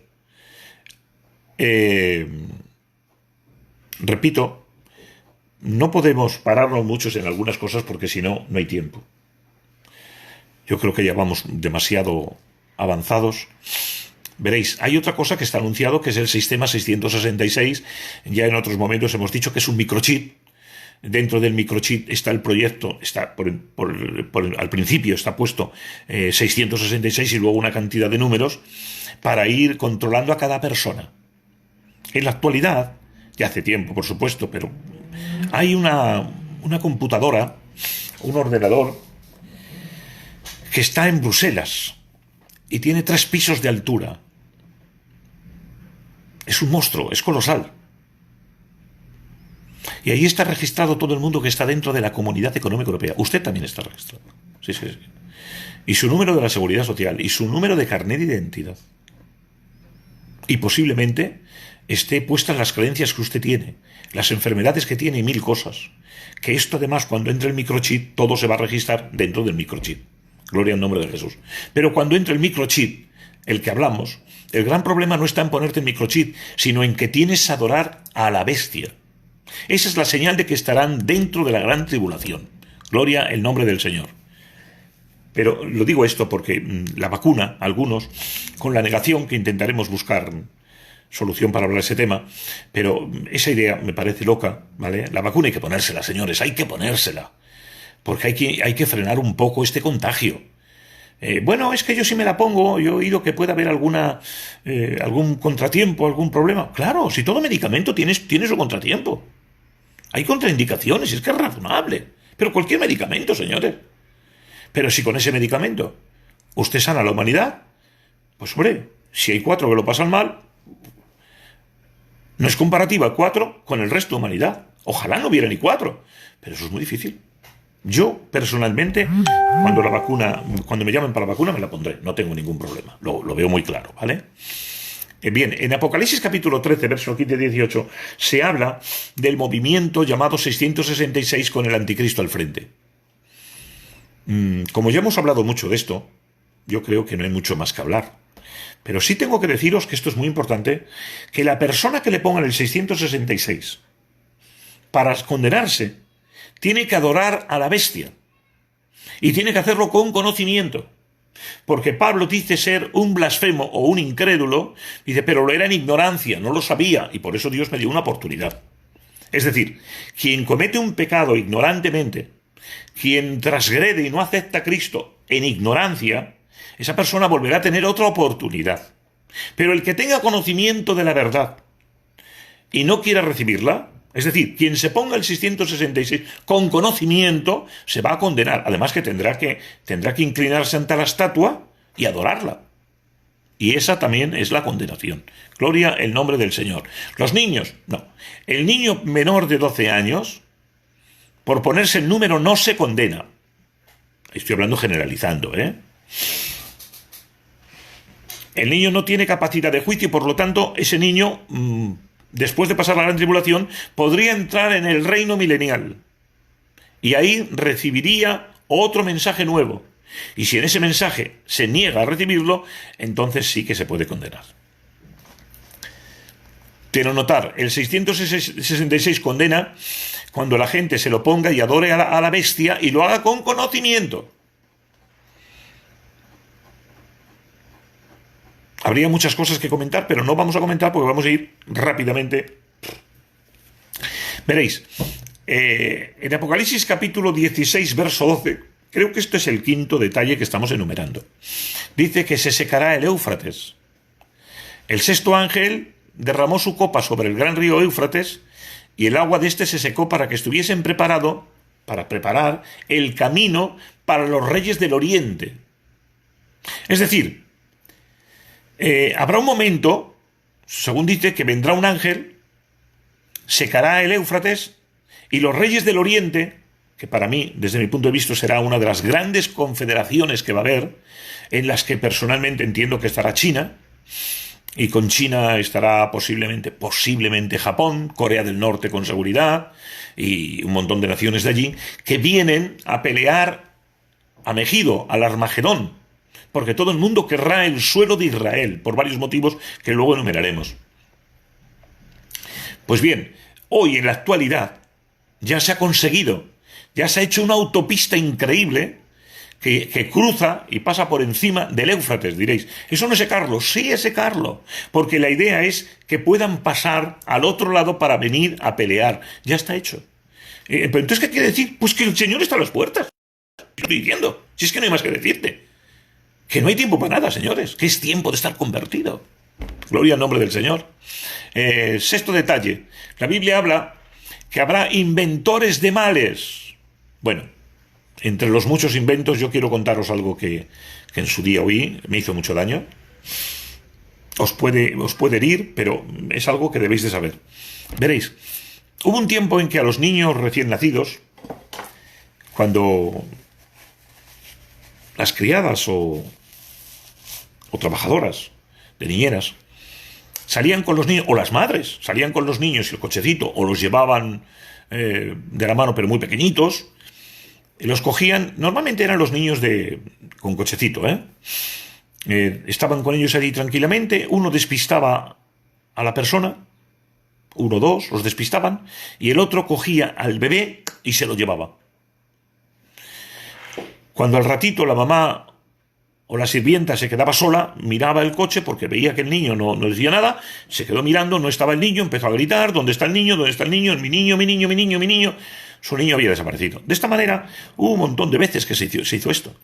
Repito, no podemos pararnos muchos en algunas cosas porque si no, no hay tiempo. Yo creo que ya vamos demasiado avanzados. Veréis, hay otra cosa que está anunciado, que es el sistema 666. Ya en otros momentos hemos dicho que es un microchip dentro del microchip está el proyecto, está al principio está puesto 666 y luego una cantidad de números para ir controlando a cada persona. En la actualidad, ya hace tiempo por supuesto, pero hay una computadora, un ordenador que está en Bruselas y tiene 3 pisos de altura. Es un monstruo, es colosal. Y ahí está registrado todo el mundo que está dentro de la Comunidad Económica Europea. Usted también está registrado. Sí, sí, sí. Y su número de la Seguridad Social, y su número de carnet de identidad. Y posiblemente esté puestas las creencias que usted tiene, las enfermedades que tiene y 1000 cosas. Que esto además, cuando entre el microchip, todo se va a registrar dentro del microchip. Gloria al nombre de Jesús. Pero cuando entre el microchip, el que hablamos, el gran problema no está en ponerte el microchip, sino en que tienes a adorar a la bestia. Esa es la señal de que estarán dentro de la gran tribulación. Gloria al nombre del Señor. Pero lo digo esto porque la vacuna, algunos, con la negación que intentaremos buscar solución para hablar de ese tema, pero esa idea me parece loca, ¿vale? La vacuna hay que ponérsela, señores, hay que ponérsela. Porque hay que frenar un poco este contagio. Bueno, es que yo si me la pongo, yo he oído que puede haber algún contratiempo, algún problema. Claro, si todo medicamento tiene su contratiempo. Hay contraindicaciones, es que es razonable. Pero cualquier medicamento, señores. Pero si con ese medicamento usted sana a la humanidad, pues hombre, si hay 4 que lo pasan mal, no es comparativa 4 con el resto de humanidad. Ojalá no hubiera ni 4, pero eso es muy difícil. Yo, personalmente, cuando me llamen para la vacuna, me la pondré. No tengo ningún problema. Lo veo muy claro, ¿vale? Bien, en Apocalipsis capítulo 13, verso 15-18, se habla del movimiento llamado 666 con el anticristo al frente. Como ya hemos hablado mucho de esto, yo creo que no hay mucho más que hablar. Pero sí tengo que deciros que esto es muy importante, que la persona que le pongan el 666 para condenarse tiene que adorar a la bestia y tiene que hacerlo con conocimiento, porque Pablo dice ser un blasfemo o un incrédulo, dice, pero lo era en ignorancia, no lo sabía, y por eso Dios me dio una oportunidad. Es decir, quien comete un pecado ignorantemente, quien transgrede y no acepta a Cristo en ignorancia, esa persona volverá a tener otra oportunidad. Pero el que tenga conocimiento de la verdad y no quiera recibirla, es decir, quien se ponga el 666 con conocimiento se va a condenar. Además que tendrá que inclinarse ante la estatua y adorarla. Y esa también es la condenación. Gloria el nombre del Señor. Los niños, no. El niño menor de 12 años, por ponerse el número, no se condena. Estoy hablando generalizando, ¿eh? El niño no tiene capacidad de juicio y por lo tanto ese niño, después de pasar la gran tribulación, podría entrar en el reino milenial. Y ahí recibiría otro mensaje nuevo. Y si en ese mensaje se niega a recibirlo, entonces sí que se puede condenar. Quiero notar, el 666 condena cuando la gente se lo ponga y adore a la bestia y lo haga con conocimiento. Habría muchas cosas que comentar, pero no vamos a comentar porque vamos a ir rápidamente. Veréis, en Apocalipsis capítulo 16, verso 12, creo que esto es el quinto detalle que estamos enumerando. Dice que se secará el Éufrates. El sexto ángel derramó su copa sobre el gran río Éufrates y el agua de este se secó para que estuviesen para preparar el camino para los reyes del oriente. Es decir, habrá un momento, según dice, que vendrá un ángel, secará el Éufrates y los reyes del oriente, que para mí, desde mi punto de vista, será una de las grandes confederaciones que va a haber, en las que personalmente entiendo que estará China, y con China estará posiblemente Japón, Corea del Norte con seguridad, y un montón de naciones de allí, que vienen a pelear a Megido, al Armagedón, porque todo el mundo querrá el suelo de Israel, por varios motivos que luego enumeraremos. Pues bien, hoy en la actualidad ya se ha conseguido, ya se ha hecho una autopista increíble que cruza y pasa por encima del Éufrates, diréis. ¿Eso no es secarlo? Sí es secarlo, porque la idea es que puedan pasar al otro lado para venir a pelear. Ya está hecho. Pero entonces, ¿qué quiere decir? Pues que el Señor está a las puertas. Estoy diciendo. Si es que no hay más que decirte. Que no hay tiempo para nada, señores. Que es tiempo de estar convertido. Gloria al nombre del Señor. Sexto detalle. La Biblia habla que habrá inventores de males. Bueno, entre los muchos inventos yo quiero contaros algo que en su día oí, me hizo mucho daño. Os puede herir, pero es algo que debéis de saber. Veréis, hubo un tiempo en que a los niños recién nacidos, cuando las criadas o trabajadoras de niñeras salían con los niños, o las madres salían con los niños y el cochecito, o los llevaban de la mano pero muy pequeñitos, los cogían, normalmente eran los niños con cochecito, estaban con ellos allí tranquilamente, uno despistaba a la persona, uno, dos, los despistaban, y el otro cogía al bebé y se lo llevaba. Cuando al ratito la mamá o la sirvienta se quedaba sola, miraba el coche porque veía que el niño no decía nada, se quedó mirando, no estaba el niño, empezó a gritar, ¿dónde está el niño? ¿Dónde está el niño? Mi niño, mi niño, mi niño, mi niño. Su niño había desaparecido. De esta manera, hubo un montón de veces que se hizo esto.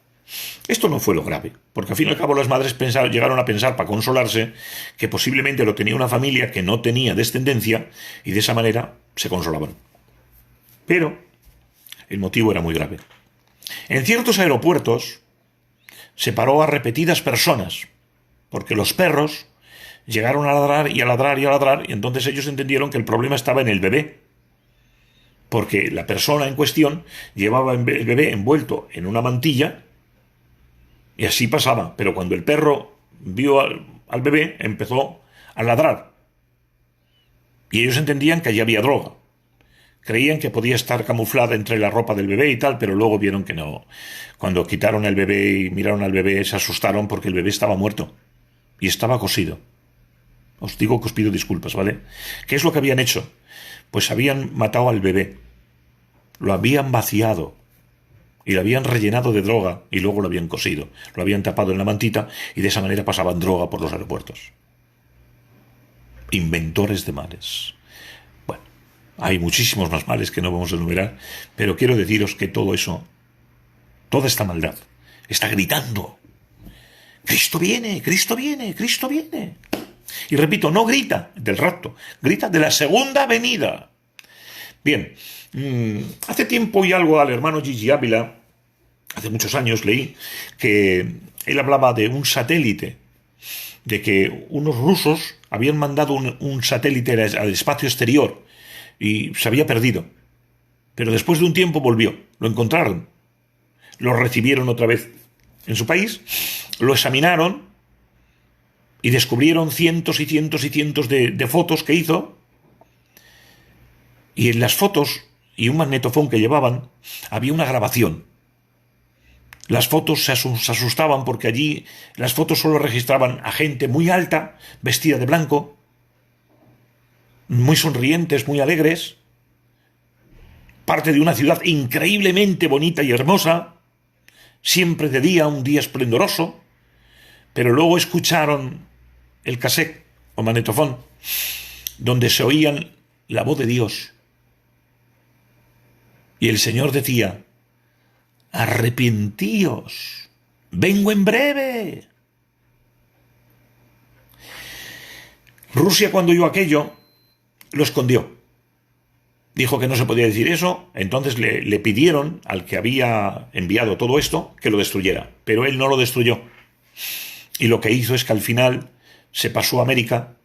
Esto no fue lo grave, porque al fin y al cabo las madres llegaron a pensar, para consolarse, que posiblemente lo tenía una familia que no tenía descendencia, y de esa manera se consolaban. Pero el motivo era muy grave. En ciertos aeropuertos se paró a repetidas personas, porque los perros llegaron a ladrar y a ladrar y a ladrar, y entonces ellos entendieron que el problema estaba en el bebé, porque la persona en cuestión llevaba el bebé envuelto en una mantilla, y así pasaba, pero cuando el perro vio al bebé, empezó a ladrar, y ellos entendían que allí había droga. Creían que podía estar camuflada entre la ropa del bebé y tal, pero luego vieron que no. Cuando quitaron el bebé y miraron al bebé, se asustaron porque el bebé estaba muerto y estaba cosido. Os digo que os pido disculpas, ¿vale? ¿Qué es lo que habían hecho? Pues habían matado al bebé, lo habían vaciado y lo habían rellenado de droga y luego lo habían cosido, lo habían tapado en la mantita y de esa manera pasaban droga por los aeropuertos. Inventores de males. Hay muchísimos más males que no vamos a enumerar, pero quiero deciros que todo eso, toda esta maldad, está gritando: ¡Cristo viene! ¡Cristo viene! ¡Cristo viene! Y repito, no grita del rapto, grita de la segunda venida. Bien, hace tiempo y algo al hermano Gigi Ávila, hace muchos años leí que él hablaba de un satélite, de que unos rusos habían mandado un satélite al espacio exterior, y se había perdido. Pero después de un tiempo volvió. Lo encontraron. Lo recibieron otra vez en su país. Lo examinaron y descubrieron cientos y cientos y cientos de fotos que hizo. Y en las fotos y un magnetofón que llevaban había una grabación. Las fotos se asustaban porque allí las fotos solo registraban a gente muy alta, vestida de blanco, muy sonrientes, muy alegres, parte de una ciudad increíblemente bonita y hermosa, siempre de día, un día esplendoroso, pero luego escucharon el casete o magnetofón, donde se oían la voz de Dios. Y el Señor decía: arrepentíos, vengo en breve. Rusia, cuando oyó aquello, lo escondió. Dijo que no se podía decir eso, entonces le pidieron al que había enviado todo esto que lo destruyera, pero él no lo destruyó. Y lo que hizo es que al final se pasó a América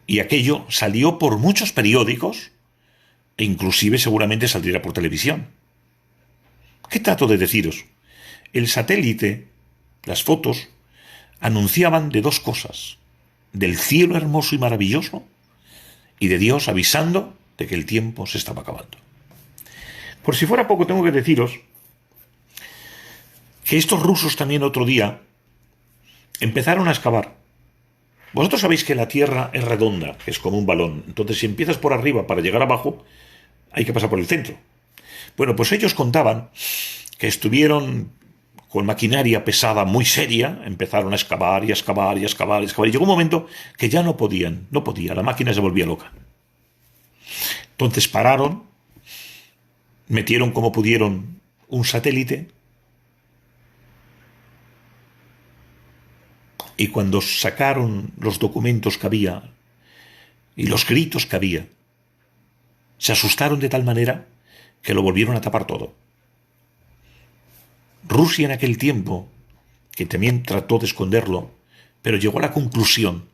y aquello salió por muchos periódicos e inclusive seguramente saldría por televisión. ¿Qué trato de deciros? El satélite, las fotos, anunciaban de dos cosas: del cielo hermoso y maravilloso, y de Dios avisando de que el tiempo se estaba acabando. Por si fuera poco, tengo que deciros que estos rusos también otro día empezaron a excavar. Vosotros sabéis que la Tierra es redonda, es como un balón. Entonces, si empiezas por arriba para llegar abajo, hay que pasar por el centro. Bueno, pues ellos contaban que estuvieron con maquinaria pesada muy seria, empezaron a excavar y a excavar y a excavar y a excavar, y llegó un momento que ya no podía, la máquina se volvía loca. Entonces pararon metieron como pudieron un satélite, y cuando sacaron los documentos que había y los gritos que había, se asustaron de tal manera que lo volvieron a tapar todo. Rusia en aquel tiempo, que también trató de esconderlo, pero llegó a la conclusión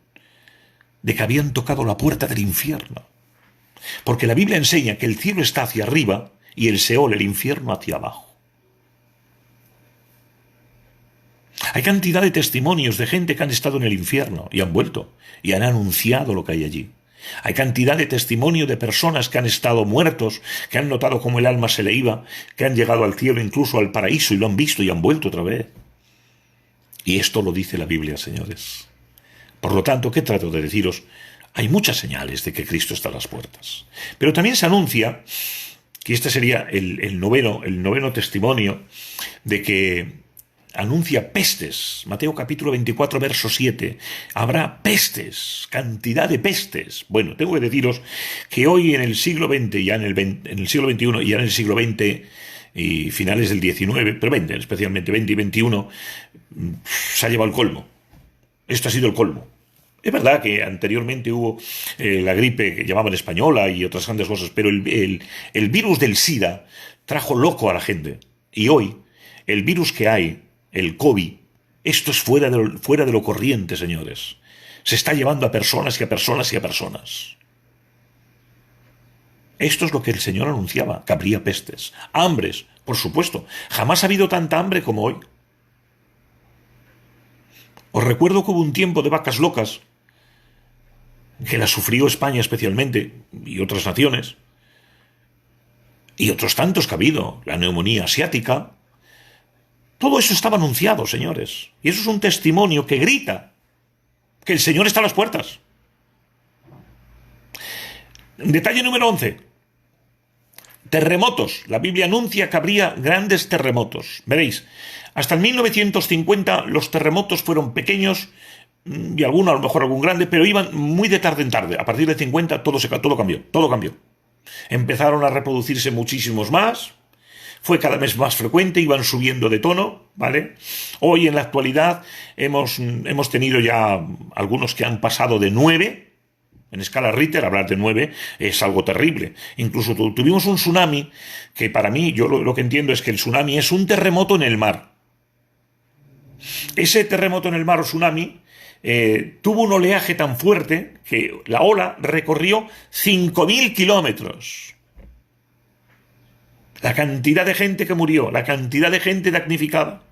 de que habían tocado la puerta del infierno. Porque la Biblia enseña que el cielo está hacia arriba y el Seol, el infierno, hacia abajo. Hay cantidad de testimonios de gente que han estado en el infierno y han vuelto y han anunciado lo que hay allí. Hay cantidad de testimonio de personas que han estado muertos, que han notado cómo el alma se le iba, que han llegado al cielo, incluso al paraíso, y lo han visto y han vuelto otra vez. Y esto lo dice la Biblia, señores. Por lo tanto, ¿qué trato de deciros? Hay muchas señales de que Cristo está a las puertas. Pero también se anuncia, que este sería el noveno testimonio, de que anuncia pestes. Mateo capítulo 24, verso 7. Habrá pestes, cantidad de pestes. Bueno, tengo que deciros que hoy en el siglo XX, ya en el siglo XXI y ya en el siglo XX y finales del XIX, pero XX, especialmente XX y XXI, se ha llevado el colmo. Esto ha sido el colmo. Es verdad que anteriormente hubo la gripe que llamaban española y otras grandes cosas, pero el virus del SIDA trajo loco a la gente. Y hoy, el virus que hay, el COVID, esto es fuera de lo corriente, señores. Se está llevando a personas y a personas y a personas. Esto es lo que el Señor anunciaba, que habría pestes. Hambres, por supuesto. Jamás ha habido tanta hambre como hoy. Os recuerdo que hubo un tiempo de vacas locas, que la sufrió España especialmente, y otras naciones, y otros tantos que ha habido, la neumonía asiática. Todo eso estaba anunciado, señores. Y eso es un testimonio que grita que el Señor está a las puertas. Detalle número 11. Terremotos. La Biblia anuncia que habría grandes terremotos. Veréis, hasta el 1950 los terremotos fueron pequeños, y alguno, a lo mejor algún grande, pero iban muy de tarde en tarde. A partir de 50 todo cambió. Empezaron a reproducirse muchísimos más. Fue cada vez más frecuente, iban subiendo de tono, ¿vale? Hoy, en la actualidad, hemos tenido ya algunos que han pasado de 9. En escala Richter, hablar de 9 es algo terrible. Incluso tuvimos un tsunami, que para mí, yo lo que entiendo es que el tsunami es un terremoto en el mar. Ese terremoto en el mar o tsunami tuvo un oleaje tan fuerte que la ola recorrió 5.000 kilómetros. La cantidad de gente que murió, la cantidad de gente damnificada,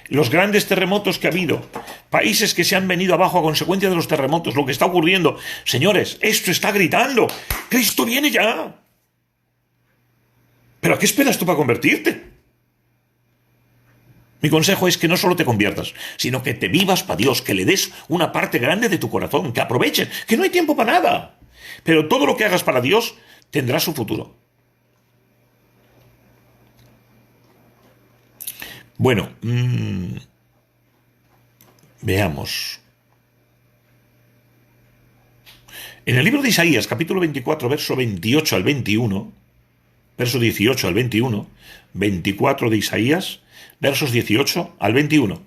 los grandes terremotos que ha habido, países que se han venido abajo a consecuencia de los terremotos, lo que está ocurriendo. Señores, esto está gritando. ¡Cristo viene ya! ¿Pero a qué esperas tú para convertirte? Mi consejo es que no solo te conviertas, sino que te vivas para Dios, que le des una parte grande de tu corazón, que aproveches, que no hay tiempo para nada. Pero todo lo que hagas para Dios tendrá su futuro. Bueno, veamos. En el libro de Isaías, capítulo 24, verso 28 al 21, verso 18 al 21, 24 de Isaías, versos 18 al 21,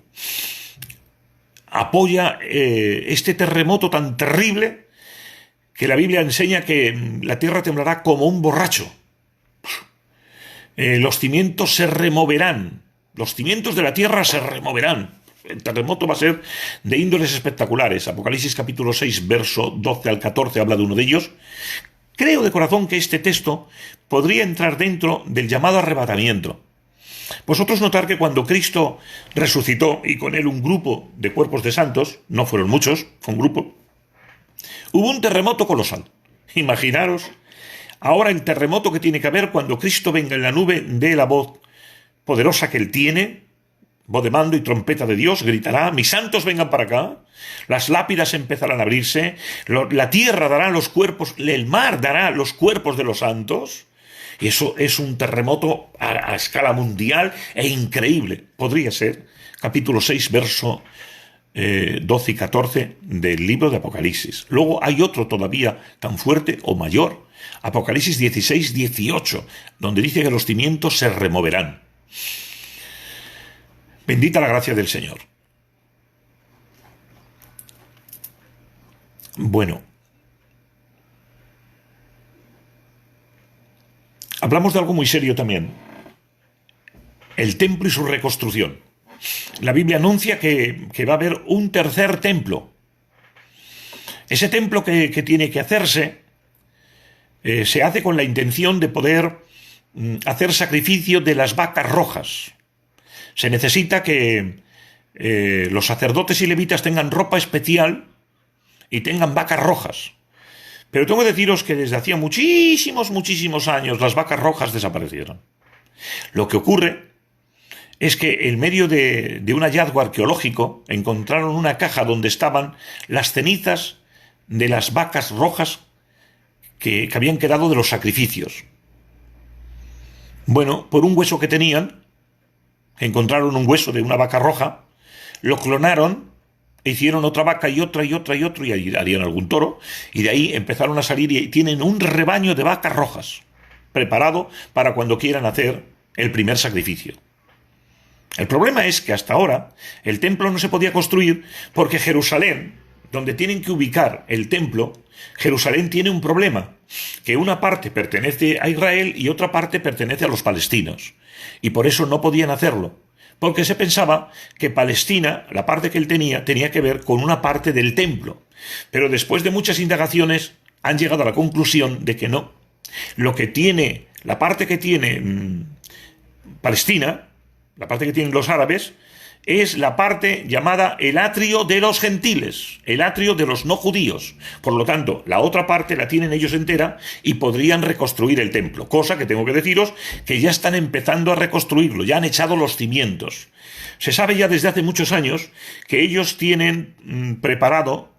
apoya este terremoto tan terrible que la Biblia enseña que la tierra temblará como un borracho. Los cimientos se removerán. Los cimientos de la tierra se removerán. El terremoto va a ser de índoles espectaculares. Apocalipsis capítulo 6, verso 12 al 14 habla de uno de ellos. Creo de corazón que este texto podría entrar dentro del llamado arrebatamiento. Vosotros notar que cuando Cristo resucitó y con él un grupo de cuerpos de santos, no fueron muchos, fue un grupo, hubo un terremoto colosal. Imaginaros ahora el terremoto que tiene que haber cuando Cristo venga en la nube de la voz poderosa que él tiene, voz de mando y trompeta de Dios, gritará: mis santos vengan para acá, las lápidas empezarán a abrirse, la tierra dará los cuerpos, el mar dará los cuerpos de los santos, y eso es un terremoto a escala mundial e increíble. Podría ser capítulo 6, verso 12 y 14 del libro de Apocalipsis. Luego hay otro todavía tan fuerte o mayor, Apocalipsis 16, 18, donde dice que los cimientos se removerán. Bendita la gracia del Señor. Bueno, hablamos de algo muy serio también. El templo y su reconstrucción. La Biblia anuncia que va a haber un tercer templo. Ese templo que tiene que hacerse se hace con la intención de poder hacer sacrificio de las vacas rojas. Se necesita que los sacerdotes y levitas tengan ropa especial y tengan vacas rojas. Pero tengo que deciros que desde hacía muchísimos años las vacas rojas desaparecieron. Lo que ocurre es que en medio de un hallazgo arqueológico encontraron una caja donde estaban las cenizas de las vacas rojas que habían quedado de los sacrificios. Bueno, por un hueso que tenían, encontraron un hueso de una vaca roja, lo clonaron, hicieron otra vaca y otra, y harían algún toro, y de ahí empezaron a salir y tienen un rebaño de vacas rojas, preparado para cuando quieran hacer el primer sacrificio. El problema es que hasta ahora el templo no se podía construir porque Jerusalén, donde tienen que ubicar el templo, Jerusalén tiene un problema, que una parte pertenece a Israel y otra parte pertenece a los palestinos, y por eso no podían hacerlo, porque se pensaba que Palestina, la parte que él tenía que ver con una parte del templo, pero después de muchas indagaciones han llegado a la conclusión de que no. Lo que tiene, la parte que tiene Palestina, la parte que tienen los árabes, es la parte llamada el atrio de los gentiles, el atrio de los no judíos. Por lo tanto, la otra parte la tienen ellos entera y podrían reconstruir el templo, cosa que tengo que deciros que ya están empezando a reconstruirlo, ya han echado los cimientos. Se sabe ya desde hace muchos años que ellos tienen preparado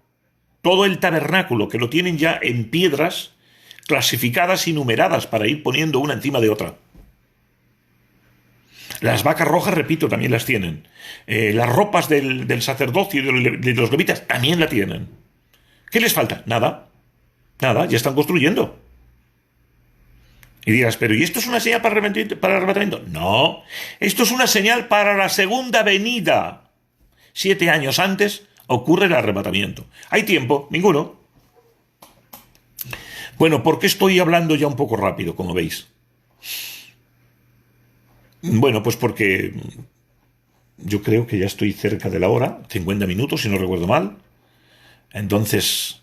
todo el tabernáculo, que lo tienen ya en piedras clasificadas y numeradas para ir poniendo una encima de otra. Las vacas rojas, repito, también las tienen. Las ropas del sacerdocio y de los levitas también la tienen. ¿Qué les falta? Nada. Nada, ya están construyendo. Y dirás, pero ¿y esto es una señal para el arrebatamiento? No, esto es una señal para la segunda venida. 7 años antes ocurre el arrebatamiento. ¿Hay tiempo? Ninguno. Bueno, ¿por qué estoy hablando ya un poco rápido, como veis? Bueno, pues porque yo creo que ya estoy cerca de la hora, 50 minutos, si no recuerdo mal. Entonces,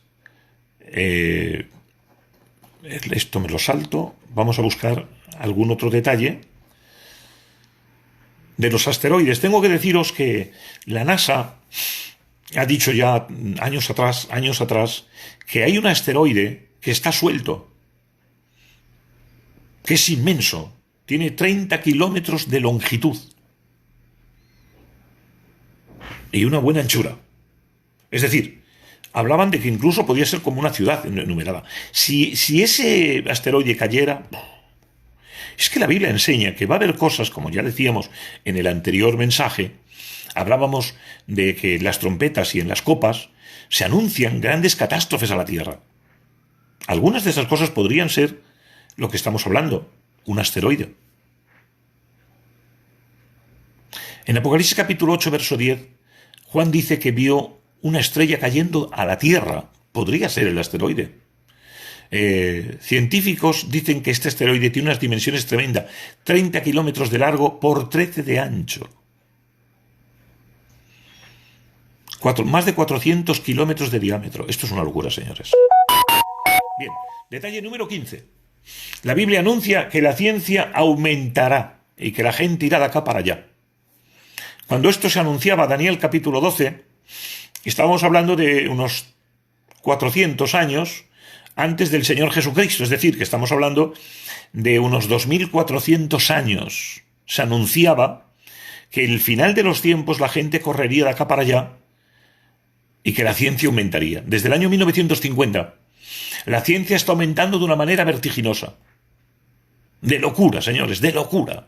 esto me lo salto. Vamos a buscar algún otro detalle de los asteroides. Tengo que deciros que la NASA ha dicho ya años atrás, que hay un asteroide que está suelto, que es inmenso. Tiene 30 kilómetros de longitud y una buena anchura. Es decir, hablaban de que incluso podía ser como una ciudad enumerada. Si ese asteroide cayera, es que la Biblia enseña que va a haber cosas, como ya decíamos en el anterior mensaje, hablábamos de que en las trompetas y en las copas se anuncian grandes catástrofes a la Tierra. Algunas de esas cosas podrían ser lo que estamos hablando, un asteroide. En Apocalipsis capítulo 8, verso 10, Juan dice que vio una estrella cayendo a la Tierra. Podría ser el asteroide. Científicos dicen que este asteroide tiene unas dimensiones tremendas. 30 kilómetros de largo por 13 de ancho. Más de 400 kilómetros de diámetro. Esto es una locura, señores. Bien, detalle número 15. La Biblia anuncia que la ciencia aumentará y que la gente irá de acá para allá. Cuando esto se anunciaba, Daniel capítulo 12, estábamos hablando de unos 400 años antes del Señor Jesucristo, es decir, que estamos hablando de unos 2400 años. Se anunciaba que el final de los tiempos la gente correría de acá para allá y que la ciencia aumentaría. Desde el año 1950, la ciencia está aumentando de una manera vertiginosa. De locura, señores, de locura.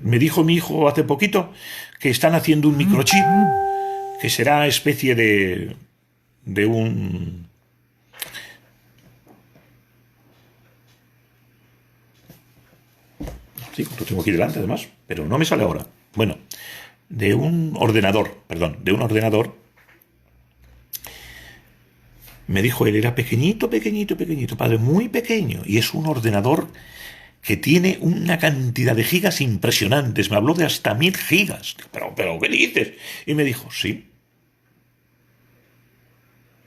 Me dijo mi hijo hace poquito que están haciendo un microchip que será especie de un Sí, lo tengo aquí delante además, pero no me sale ahora. Bueno, de un ordenador, me dijo él, era pequeñito, pequeñito, pequeñito, padre, muy pequeño, y es un ordenador que tiene una cantidad de gigas impresionantes. Me habló de hasta 1000 gigas. Pero, ¿qué dices? Y me dijo, sí.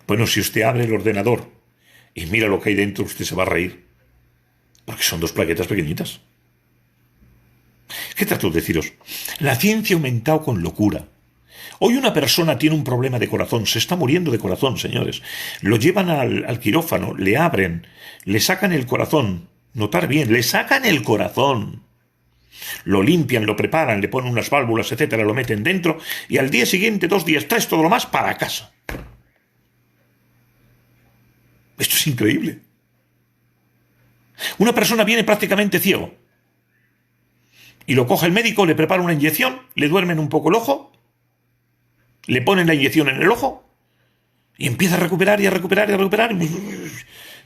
Bueno, si usted abre el ordenador y mira lo que hay dentro, usted se va a reír. Porque son dos plaquetas pequeñitas. ¿Qué trato de deciros? La ciencia ha aumentado con locura. Hoy una persona tiene un problema de corazón, se está muriendo de corazón, señores. Lo llevan al quirófano, le abren, le sacan el corazón. Notar bien, le sacan el corazón. Lo limpian, lo preparan, le ponen unas válvulas, etcétera, lo meten dentro y al día siguiente, 2 días, 3, todo lo más, para casa. Esto es increíble. Una persona viene prácticamente ciego y lo coge el médico, le prepara una inyección, le duermen un poco el ojo, le ponen la inyección en el ojo y empieza a recuperar y a recuperar y a recuperar.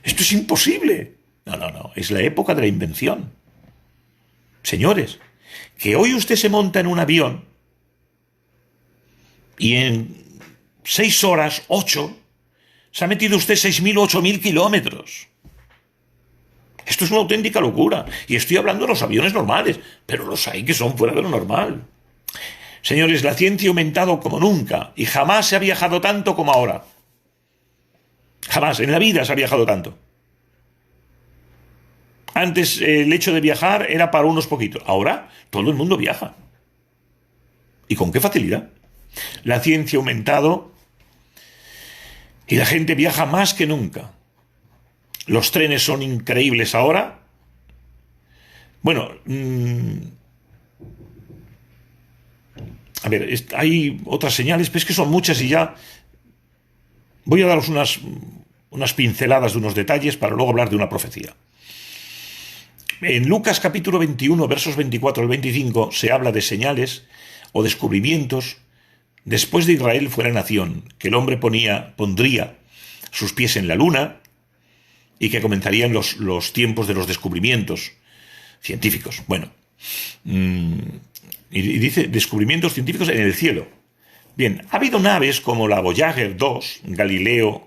Esto es imposible. No, es la época de la invención. Señores, que hoy usted se monta en un avión y en 6 horas, 8, se ha metido usted 6.000 o 8.000 kilómetros. Esto es una auténtica locura. Y estoy hablando de los aviones normales, pero los hay que son fuera de lo normal. Señores, la ciencia ha aumentado como nunca y jamás se ha viajado tanto como ahora. Jamás, en la vida se ha viajado tanto. Antes el hecho de viajar era para unos poquitos. Ahora todo el mundo viaja. ¿Y con qué facilidad? La ciencia ha aumentado y la gente viaja más que nunca. Los trenes son increíbles ahora. Bueno, a ver, hay otras señales, pero es que son muchas y ya voy a daros unas pinceladas de unos detalles para luego hablar de una profecía. En Lucas capítulo 21, versos 24 al 25, se habla de señales o descubrimientos después de Israel fuera nación, que el hombre pondría sus pies en la luna y que comenzarían los tiempos de los descubrimientos científicos. Bueno, y dice descubrimientos científicos en el cielo. Bien, ha habido naves como la Voyager 2, Galileo,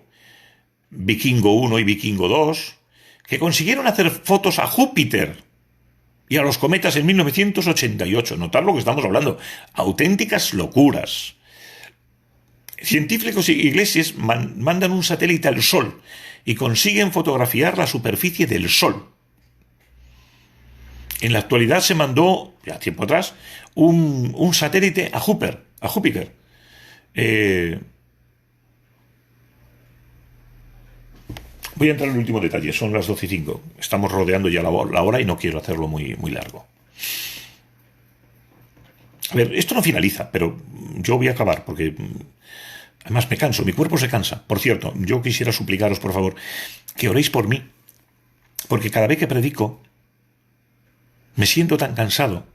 Vikingo 1 y Vikingo 2, que consiguieron hacer fotos a Júpiter y a los cometas en 1988. Notad lo que estamos hablando. Auténticas locuras. Científicos y iglesias mandan un satélite al Sol y consiguen fotografiar la superficie del Sol. En la actualidad se mandó, ya tiempo atrás, un satélite a Júpiter. Voy a entrar en el último detalle, son las 12:05. Estamos rodeando ya la hora y no quiero hacerlo muy, muy largo. A ver, esto no finaliza, pero yo voy a acabar porque además me canso, mi cuerpo se cansa. Por cierto, yo quisiera suplicaros, por favor, que oréis por mí, porque cada vez que predico me siento tan cansado,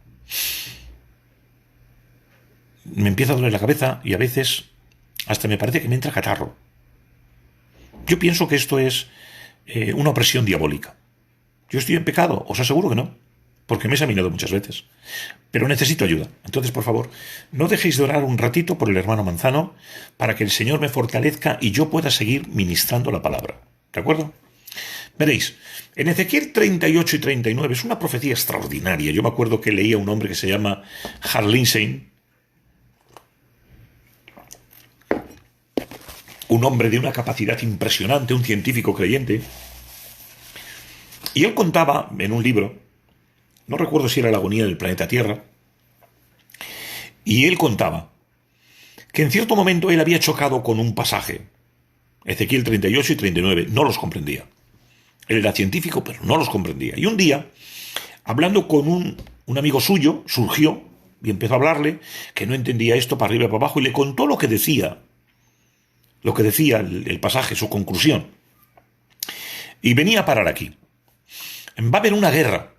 me empieza a doler la cabeza y a veces hasta me parece que me entra catarro. Yo pienso que esto es una opresión diabólica. Yo estoy en pecado, os aseguro que no, porque me he examinado muchas veces. Pero necesito ayuda. Entonces, por favor, no dejéis de orar un ratito por el hermano Manzano para que el Señor me fortalezca y yo pueda seguir ministrando la palabra. ¿De acuerdo? Veréis, en Ezequiel 38 y 39 es una profecía extraordinaria. Yo me acuerdo que leía un hombre que se llama Hal Lindsey, un hombre de una capacidad impresionante, un científico creyente, y él contaba en un libro, no recuerdo si era La agonía del planeta Tierra, y él contaba que en cierto momento él había chocado con un pasaje, Ezequiel 38 y 39, no los comprendía. Él era científico, pero no los comprendía. Y un día, hablando con un amigo suyo, surgió y empezó a hablarle que no entendía esto para arriba y para abajo, y le contó lo que decía el pasaje, su conclusión. Y venía a parar aquí. Va a haber una guerra.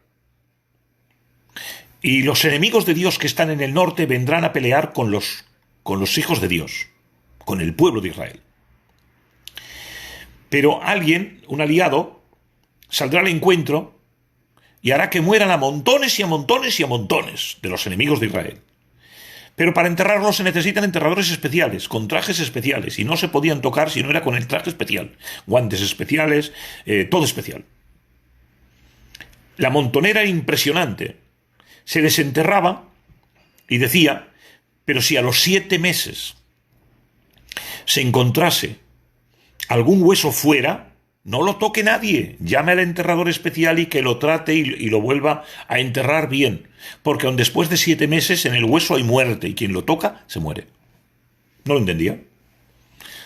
Y los enemigos de Dios que están en el norte vendrán a pelear con los hijos de Dios, con el pueblo de Israel. Pero alguien, un aliado, saldrá al encuentro y hará que mueran a montones y a montones y a montones de los enemigos de Israel. Pero para enterrarlos se necesitan enterradores especiales, con trajes especiales, y no se podían tocar si no era con el traje especial. Guantes especiales, todo especial. La montonera era impresionante. Se desenterraba y decía, pero si a los 7 meses se encontrase algún hueso fuera, no lo toque nadie, llame al enterrador especial y que lo trate y lo vuelva a enterrar bien, porque aun después de 7 meses en el hueso hay muerte y quien lo toca se muere. No lo entendía.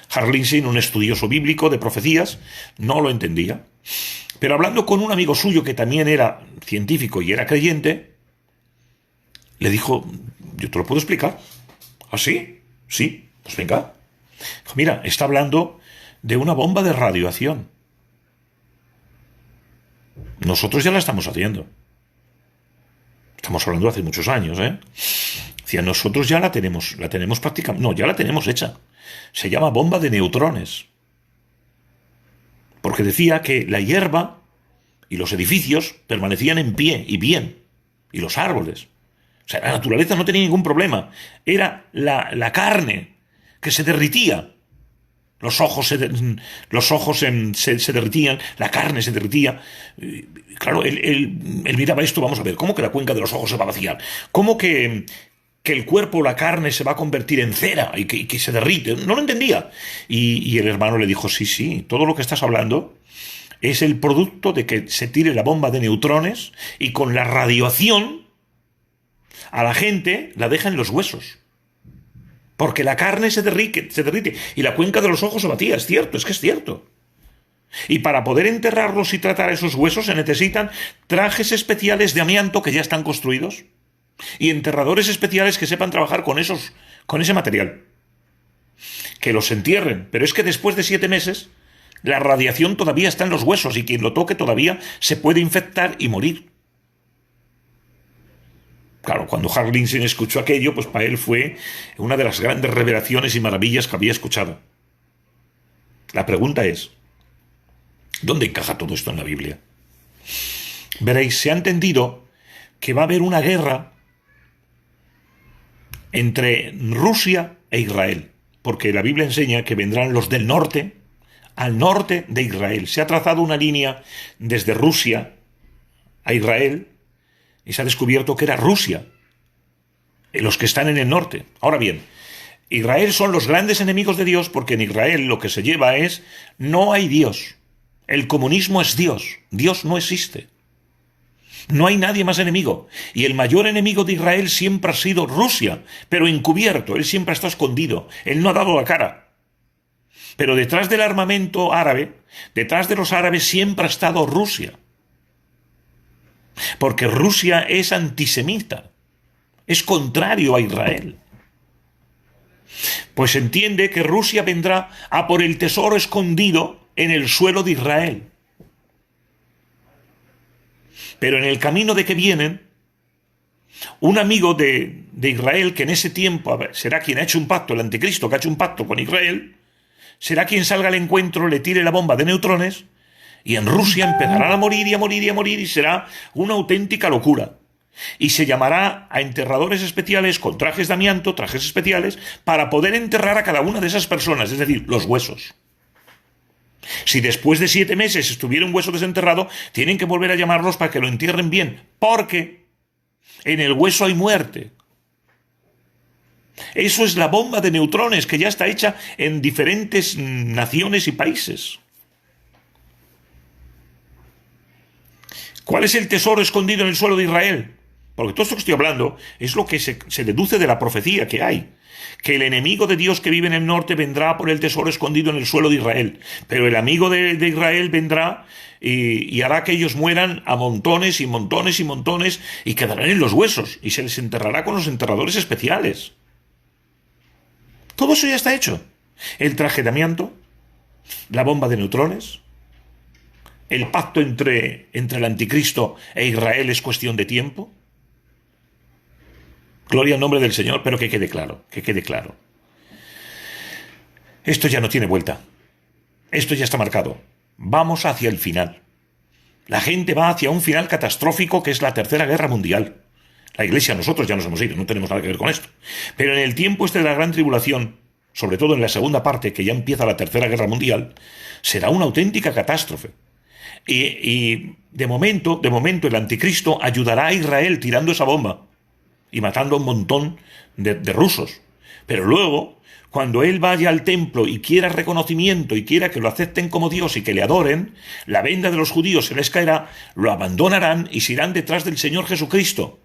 Hal Lindsey, un estudioso bíblico de profecías, no lo entendía. Pero hablando con un amigo suyo que también era científico y era creyente, le dijo, yo te lo puedo explicar. ¿Ah, sí? Sí, pues venga. Dijo, mira, está hablando de una bomba de radiación. Nosotros ya la estamos haciendo. Estamos hablando de hace muchos años, ¿eh? Decía, nosotros ya la tenemos prácticamente... No, ya la tenemos hecha. Se llama bomba de neutrones. Porque decía que la hierba y los edificios permanecían en pie y bien. Y los árboles. O sea, la naturaleza no tenía ningún problema. Era la carne que se derritía. Los ojos se derritían, la carne se derritía. Claro, él miraba esto, vamos a ver, ¿cómo que la cuenca de los ojos se va a vaciar? ¿Cómo que el cuerpo, la carne, se va a convertir en cera y que se derrite? No lo entendía. Y el hermano le dijo, sí, todo lo que estás hablando es el producto de que se tire la bomba de neutrones y con la radiación a la gente la deja en los huesos. Porque la carne se derrite y la cuenca de los ojos se vacía. Es cierto, es que es cierto. Y para poder enterrarlos y tratar esos huesos se necesitan trajes especiales de amianto que ya están construidos y enterradores especiales que sepan trabajar con ese material. Que los entierren. Pero es que después de 7 meses la radiación todavía está en los huesos y quien lo toque todavía se puede infectar y morir. Claro, cuando Hal Lindsey escuchó aquello, pues para él fue una de las grandes revelaciones y maravillas que había escuchado. La pregunta es, ¿dónde encaja todo esto en la Biblia? Veréis, se ha entendido que va a haber una guerra entre Rusia e Israel, porque la Biblia enseña que vendrán los del norte al norte de Israel. Se ha trazado una línea desde Rusia a Israel, y se ha descubierto que era Rusia, los que están en el norte. Ahora bien, Israel son los grandes enemigos de Dios porque en Israel lo que se lleva es no hay Dios. El comunismo es Dios. Dios no existe. No hay nadie más enemigo. Y el mayor enemigo de Israel siempre ha sido Rusia, pero encubierto. Él siempre ha estado escondido. Él no ha dado la cara. Pero detrás del armamento árabe, detrás de los árabes siempre ha estado Rusia. Porque Rusia es antisemita, es contrario a Israel. Pues entiende que Rusia vendrá a por el tesoro escondido en el suelo de Israel. Pero en el camino de que vienen, un amigo de Israel, que en ese tiempo será quien ha hecho un pacto, el anticristo que ha hecho un pacto con Israel, será quien salga al encuentro, le tire la bomba de neutrones, y en Rusia empezarán a morir y a morir y a morir y será una auténtica locura. Y se llamará a enterradores especiales con trajes de amianto, trajes especiales, para poder enterrar a cada una de esas personas, es decir, los huesos. Si después de 7 meses estuviera un hueso desenterrado, tienen que volver a llamarlos para que lo entierren bien, porque en el hueso hay muerte. Eso es la bomba de neutrones que ya está hecha en diferentes naciones y países. ¿Cuál es el tesoro escondido en el suelo de Israel? Porque todo esto que estoy hablando es lo que se deduce de la profecía que hay. Que el enemigo de Dios que vive en el norte vendrá por el tesoro escondido en el suelo de Israel. Pero el amigo de Israel vendrá y hará que ellos mueran a montones y montones y montones y quedarán en los huesos. Y se les enterrará con los enterradores especiales. Todo eso ya está hecho. El traje de amianto, la bomba de neutrones, el pacto entre el anticristo e Israel es cuestión de tiempo. Gloria al nombre del Señor, pero que quede claro, que quede claro. Esto ya no tiene vuelta. Esto ya está marcado. Vamos hacia el final. La gente va hacia un final catastrófico que es la Tercera Guerra Mundial. La Iglesia, nosotros ya nos hemos ido, no tenemos nada que ver con esto. Pero en el tiempo este de la gran tribulación, sobre todo en la segunda parte, que ya empieza la Tercera Guerra Mundial, será una auténtica catástrofe. Y de momento, el anticristo ayudará a Israel tirando esa bomba y matando a un montón de rusos. Pero luego, cuando él vaya al templo y quiera reconocimiento y quiera que lo acepten como Dios y que le adoren, la venda de los judíos se les caerá, lo abandonarán y se irán detrás del Señor Jesucristo.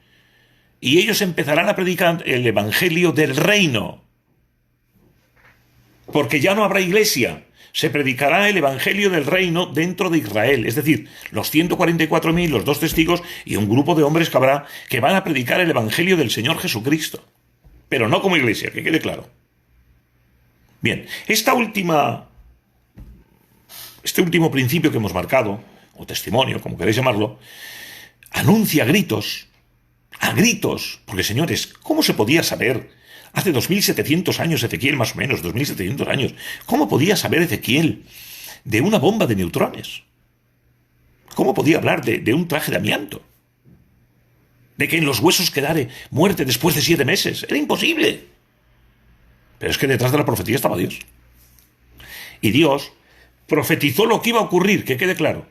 Y ellos empezarán a predicar el evangelio del reino. Porque ya no habrá iglesia. Se predicará el evangelio del reino dentro de Israel. Es decir, los 144.000, los 2 testigos y un grupo de hombres que habrá que van a predicar el evangelio del Señor Jesucristo. Pero no como iglesia, que quede claro. Bien, este último principio que hemos marcado, o testimonio, como queréis llamarlo, anuncia a gritos, porque señores, ¿cómo se podía saber? Hace 2.700 años Ezequiel, más o menos, 2.700 años, ¿cómo podía saber Ezequiel de una bomba de neutrones? ¿Cómo podía hablar de un traje de amianto? De que en los huesos quedare muerte después de 7 meses. Era imposible. Pero es que detrás de la profecía estaba Dios. Y Dios profetizó lo que iba a ocurrir, que quede claro.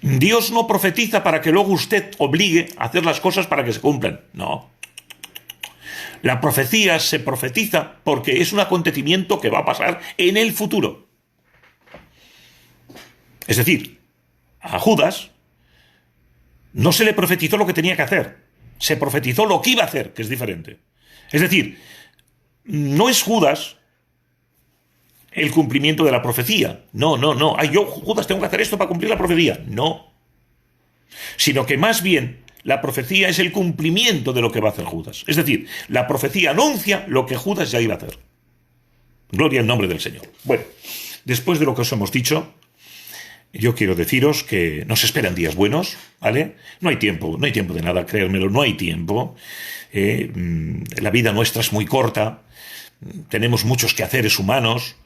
Dios no profetiza para que luego usted obligue a hacer las cosas para que se cumplan. No. La profecía se profetiza porque es un acontecimiento que va a pasar en el futuro. Es decir, a Judas no se le profetizó lo que tenía que hacer, se profetizó lo que iba a hacer, que es diferente. Es decir, no es Judas el cumplimiento de la profecía. No. Ay, yo, Judas, tengo que hacer esto para cumplir la profecía. No. Sino que más bien la profecía es el cumplimiento de lo que va a hacer Judas. Es decir, la profecía anuncia lo que Judas ya iba a hacer. Gloria al nombre del Señor. Bueno, después de lo que os hemos dicho, yo quiero deciros que nos esperan días buenos, ¿vale? No hay tiempo de nada, créanmelo, no hay tiempo. La vida nuestra es muy corta, tenemos muchos quehaceres humanos,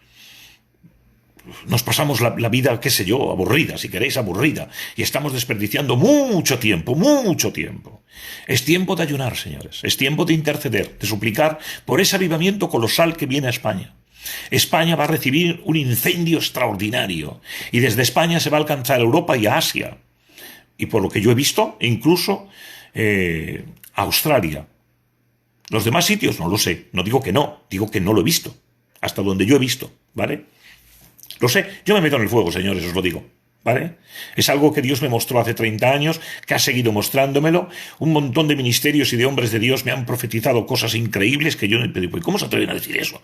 nos pasamos la vida, qué sé yo, aburrida, si queréis, aburrida, y estamos desperdiciando mucho tiempo. Es tiempo de ayunar, señores, es tiempo de interceder, de suplicar por ese avivamiento colosal que viene a España. España va a recibir un incendio extraordinario, y desde España se va a alcanzar a Europa y a Asia, y por lo que yo he visto, incluso Australia. Los demás sitios no lo sé, no digo que no, digo que no lo he visto, hasta donde yo he visto, ¿vale? Lo sé, yo me meto en el fuego, señores, os lo digo, ¿vale? Es algo que Dios me mostró hace 30 años, que ha seguido mostrándomelo. Un montón de ministerios y de hombres de Dios me han profetizado cosas increíbles que yo no digo, ¿y cómo se atreven a decir eso?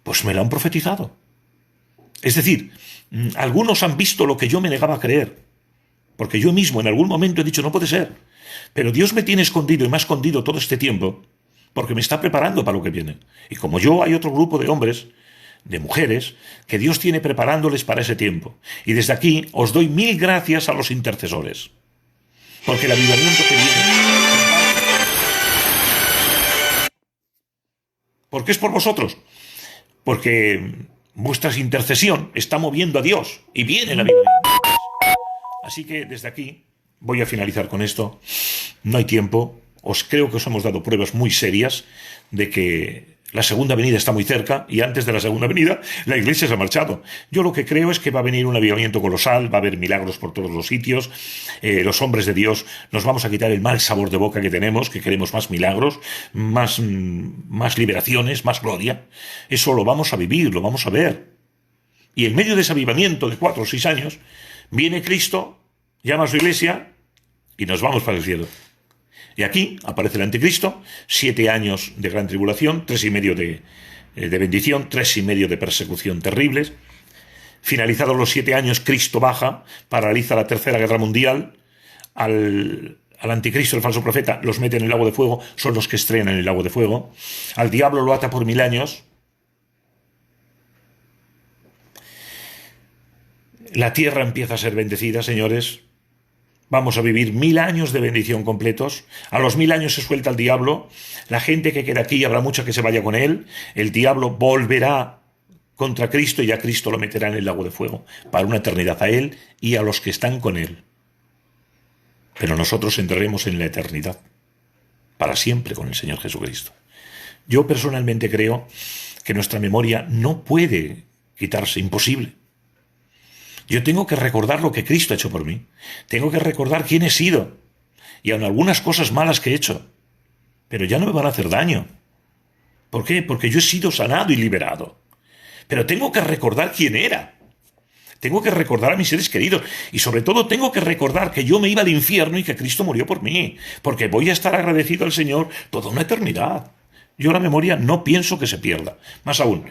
Pues me lo han profetizado. Es decir, algunos han visto lo que yo me negaba a creer, porque yo mismo en algún momento he dicho, no puede ser. Pero Dios me tiene escondido y me ha escondido todo este tiempo, porque me está preparando para lo que viene. Y como yo, hay otro grupo de hombres, de mujeres, que Dios tiene preparándoles para ese tiempo. Y desde aquí os doy 1000 gracias a los intercesores, porque el avivamiento que viene, porque es por vosotros, porque vuestra intercesión está moviendo a Dios y viene el avivamiento. Así que desde aquí voy a finalizar con esto. No hay tiempo. Creo que os hemos dado pruebas muy serias de que la segunda venida está muy cerca, y antes de la segunda venida la iglesia se ha marchado. Yo lo que creo es que va a venir un avivamiento colosal, va a haber milagros por todos los sitios. Los hombres de Dios nos vamos a quitar el mal sabor de boca que tenemos, que queremos más milagros, más liberaciones, más gloria. Eso lo vamos a vivir, lo vamos a ver. Y en medio de ese avivamiento de 4 o 6 años, viene Cristo, llama a su iglesia y nos vamos para el cielo. Y aquí aparece el anticristo, 7 años de gran tribulación, 3,5 de bendición, 3,5 de persecución terribles. Finalizados los 7 años, Cristo baja, paraliza la Tercera Guerra Mundial. Al anticristo, el falso profeta, los mete en el lago de fuego, son los que estrenan el lago de fuego. Al diablo lo ata por 1000 años. La tierra empieza a ser bendecida, señores. Vamos a vivir 1000 años de bendición completos. A los 1000 años se suelta el diablo. La gente que queda aquí, habrá mucha que se vaya con él. El diablo volverá contra Cristo, y ya Cristo lo meterá en el lago de fuego, para una eternidad, a Él y a los que están con Él. Pero nosotros entraremos en la eternidad, para siempre con el Señor Jesucristo. Yo personalmente creo que nuestra memoria no puede quitarse, imposible. Yo tengo que recordar lo que Cristo ha hecho por mí. Tengo que recordar quién he sido, y aun algunas cosas malas que he hecho. Pero ya no me van a hacer daño. ¿Por qué? Porque yo he sido sanado y liberado. Pero tengo que recordar quién era. Tengo que recordar a mis seres queridos. Y sobre todo tengo que recordar que yo me iba al infierno y que Cristo murió por mí. Porque voy a estar agradecido al Señor toda una eternidad. Yo la memoria no pienso que se pierda. Más aún,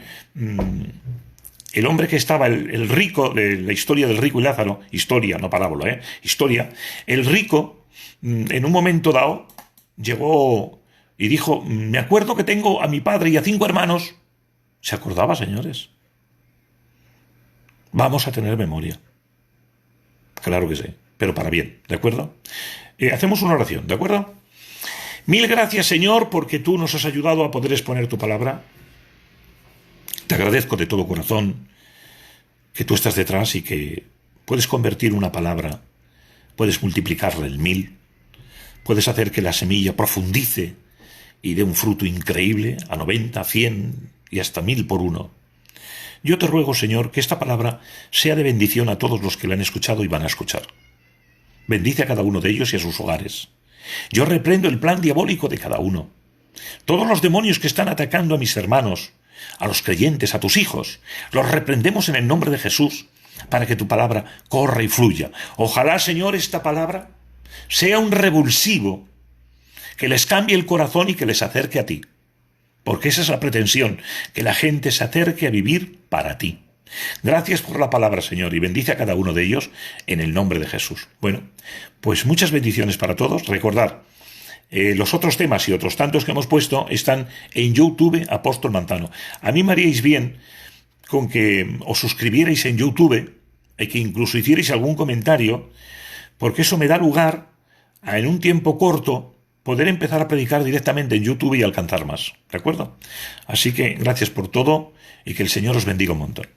el hombre que estaba, el rico, de la historia del rico y Lázaro, historia, no parábola, historia, el rico, en un momento dado, llegó y dijo, me acuerdo que tengo a mi padre y a 5 hermanos. ¿Se acordaba, señores? Vamos a tener memoria. Claro que sí, pero para bien, ¿de acuerdo? Hacemos una oración, ¿de acuerdo? Mil gracias, Señor, porque tú nos has ayudado a poder exponer tu palabra. Te agradezco de todo corazón que tú estás detrás y que puedes convertir una palabra, puedes multiplicarla en 1000, puedes hacer que la semilla profundice y dé un fruto increíble a 90, 100 y hasta 1000 por uno. Yo te ruego, Señor, que esta palabra sea de bendición a todos los que la han escuchado y van a escuchar. Bendice a cada uno de ellos y a sus hogares. Yo reprendo el plan diabólico de cada uno. Todos los demonios que están atacando a mis hermanos, a los creyentes, a tus hijos, los reprendemos en el nombre de Jesús, para que tu palabra corra y fluya. Ojalá, Señor, esta palabra sea un revulsivo que les cambie el corazón y que les acerque a ti. Porque esa es la pretensión, que la gente se acerque a vivir para ti. Gracias por la palabra, Señor, y bendice a cada uno de ellos en el nombre de Jesús. Bueno, pues muchas bendiciones para todos. Recordad, los otros temas y otros tantos que hemos puesto están en YouTube, Apóstol Manzano. A mí me haríais bien con que os suscribierais en YouTube y que incluso hicierais algún comentario, porque eso me da lugar a, en un tiempo corto, poder empezar a predicar directamente en YouTube y alcanzar más. ¿De acuerdo? Así que gracias por todo y que el Señor os bendiga un montón.